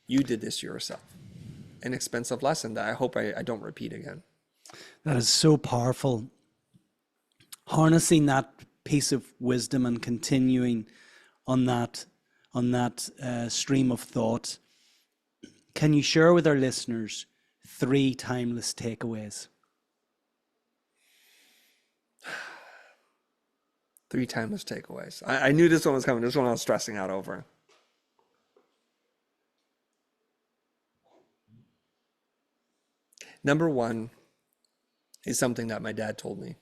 You did this yourself. An expensive lesson that I hope I don't repeat again. That is so powerful. Harnessing that piece of wisdom and continuing on that stream of thought. Can you share with our listeners 3 timeless takeaways? 3 timeless takeaways. I knew this one was coming. This one I was stressing out over. Number 1 is something that my dad told me,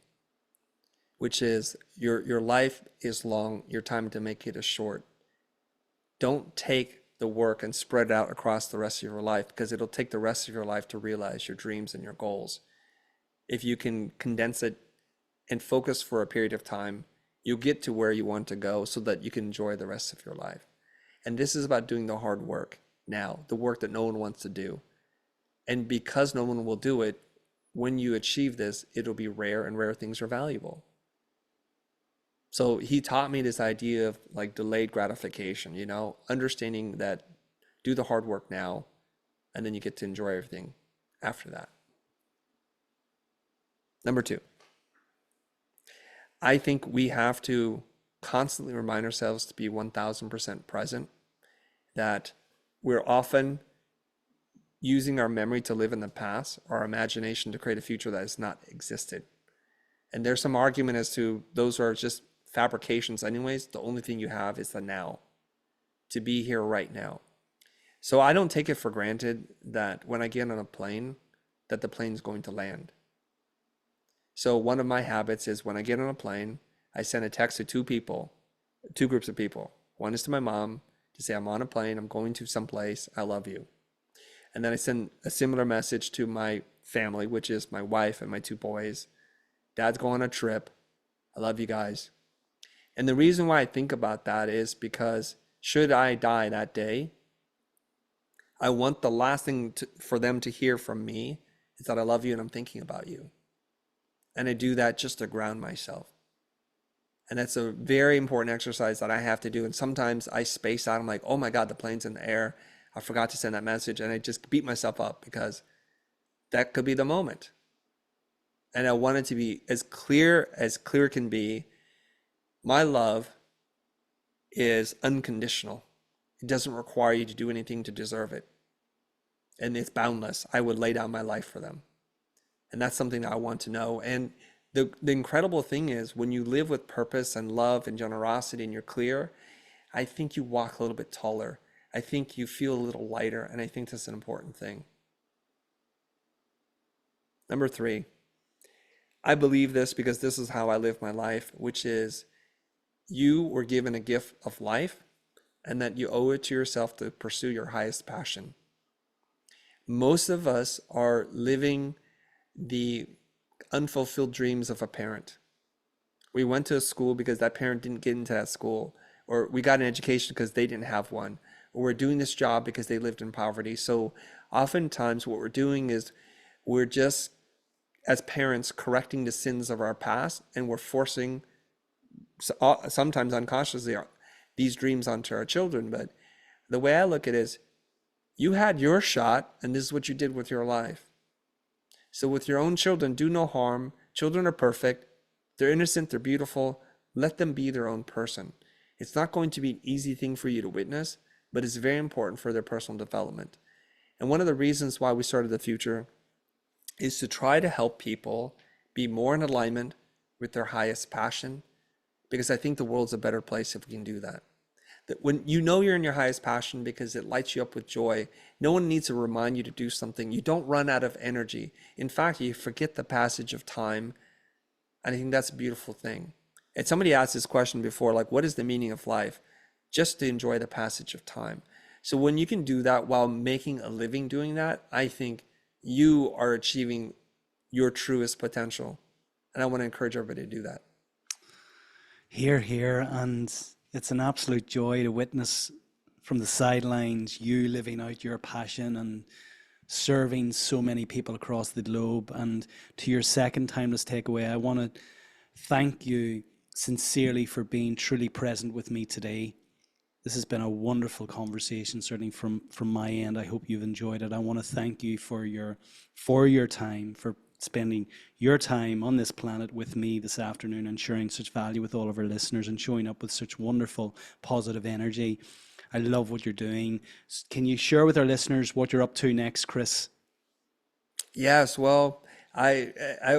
which is your life is long, your time to make it is short. Don't take the work and spread it out across the rest of your life, because it'll take the rest of your life to realize your dreams and your goals. If you can condense it and focus for a period of time, you'll get to where you want to go so that you can enjoy the rest of your life. And this is about doing the hard work now, the work that no one wants to do. And because no one will do it, when you achieve this, it'll be rare, and rare things are valuable. So he taught me this idea of like delayed gratification, you know, understanding that do the hard work now, and then you get to enjoy everything after that. Number 2, I think we have to constantly remind ourselves to be 1000% present, that we're often using our memory to live in the past, or our imagination to create a future that has not existed. And there's some argument as to those are just fabrications anyways. The only thing you have is the now, to be here right now. So I don't take it for granted that when I get on a plane, that the plane's going to land. So one of my habits is when I get on a plane, I send a text to two groups of people. One is to my mom to say, I'm on a plane, I'm going to someplace, I love you. And then I send a similar message to my family, which is my wife and my two boys. Dad's going on a trip. I love you guys. And the reason why I think about that is because should I die that day, I want the last thing for them to hear from me is that I love you and I'm thinking about you. And I do that just to ground myself. And that's a very important exercise that I have to do. And sometimes I space out. I'm like, oh my God, the plane's in the air. I forgot to send that message. And I just beat myself up because that could be the moment. And I want it to be as clear can be. My love is unconditional. It doesn't require you to do anything to deserve it. And it's boundless. I would lay down my life for them. And that's something that I want to know. And the incredible thing is when you live with purpose and love and generosity and you're clear, I think you walk a little bit taller. I think you feel a little lighter. And I think that's an important thing. Number 3, I believe this because this is how I live my life, which is you were given a gift of life and that you owe it to yourself to pursue your highest passion. Most of us are living the unfulfilled dreams of a parent. We went to a school because that parent didn't get into that school, or we got an education because they didn't have one, or we're doing this job because they lived in poverty. So oftentimes what we're doing is we're just, as parents, correcting the sins of our past, and we're forcing, sometimes unconsciously, these dreams onto our children. But the way I look at it is, you had your shot, and this is what you did with your life. So with your own children, do no harm. Children are perfect. They're innocent. They're beautiful. Let them be their own person. It's not going to be an easy thing for you to witness, but it's very important for their personal development. And one of the reasons why we started the Futur is to try to help people be more in alignment with their highest passion, because I think the world's a better place if we can do that. That when you know you're in your highest passion because it lights you up with joy, no one needs to remind you to do something. You don't run out of energy. In fact, you forget the passage of time. And I think that's a beautiful thing. And somebody asked this question before, like, what is the meaning of life? Just to enjoy the passage of time. So when you can do that while making a living doing that, I think you are achieving your truest potential. And I want to encourage everybody to do that. Hear, hear. And it's an absolute joy to witness from the sidelines you living out your passion and serving so many people across the globe. And to your second timeless takeaway, I want to thank you sincerely for being truly present with me today. This has been a wonderful conversation, certainly from my end. I hope you've enjoyed it. I want to thank you for your time, for spending your time on this planet with me this afternoon and sharing such value with all of our listeners and showing up with such wonderful, positive energy. I love what you're doing. Can you share with our listeners what you're up to next, Chris? Yes, well, I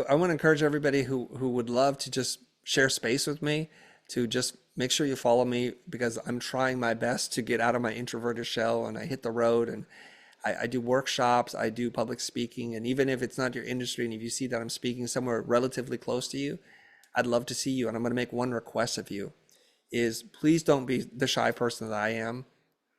want to encourage everybody who would love to just share space with me to just make sure you follow me, because I'm trying my best to get out of my introverted shell and I hit the road, and I do workshops, I do public speaking, and even if it's not your industry and if you see that I'm speaking somewhere relatively close to you, I'd love to see you. And I'm going to make one request of you is please don't be the shy person that I am.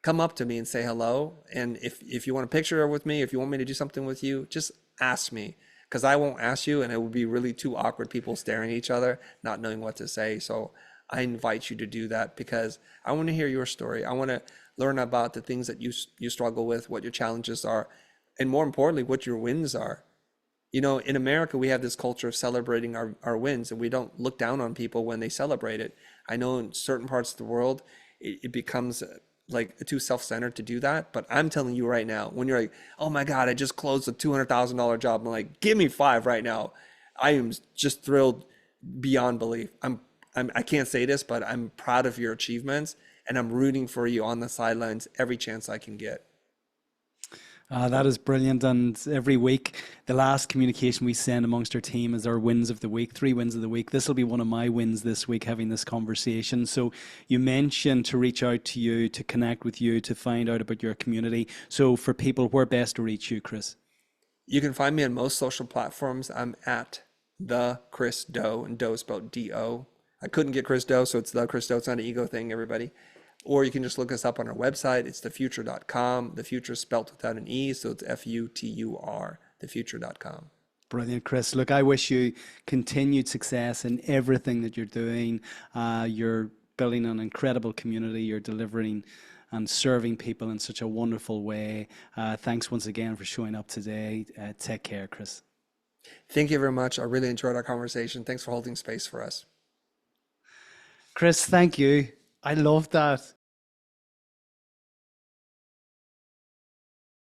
Come up to me and say hello. And if you want a picture with me, if you want me to do something with you, just ask me, because I won't ask you and it would be really too awkward, people staring at each other, not knowing what to say. So I invite you to do that because I want to hear your story. I want to learn about the things that you struggle with, what your challenges are, and more importantly, what your wins are. You know, in America, we have this culture of celebrating our wins, and we don't look down on people when they celebrate it. I know in certain parts of the world, it becomes like too self-centered to do that. But I'm telling you right now, when you're like, oh my God, I just closed a $200,000 job. I'm like, give me 5 right now. I am just thrilled beyond belief. I'm I can't say this, but I'm proud of your achievements, and I'm rooting for you on the sidelines every chance I can get. That is brilliant. And every week, the last communication we send amongst our team is our wins of the week, 3 wins of the week. This will be one of my wins this week, having this conversation. So you mentioned to reach out to you, to connect with you, to find out about your community. So for people, where best to reach you, Chris? You can find me on most social platforms. I'm at the Chris Doe, and Doe is spelled D-O. I couldn't get Chris Doe, so it's the Chris Doe. It's not an ego thing, everybody. Or you can just look us up on our website. It's thefutur.com. The future is spelled without an E, so it's Futur, thefutur.com. Brilliant, Chris. Look, I wish you continued success in everything that you're doing. You're building an incredible community. You're delivering and serving people in such a wonderful way. Thanks once again for showing up today. Take care, Chris. Thank you very much. I really enjoyed our conversation. Thanks for holding space for us. Chris, thank you. I love that.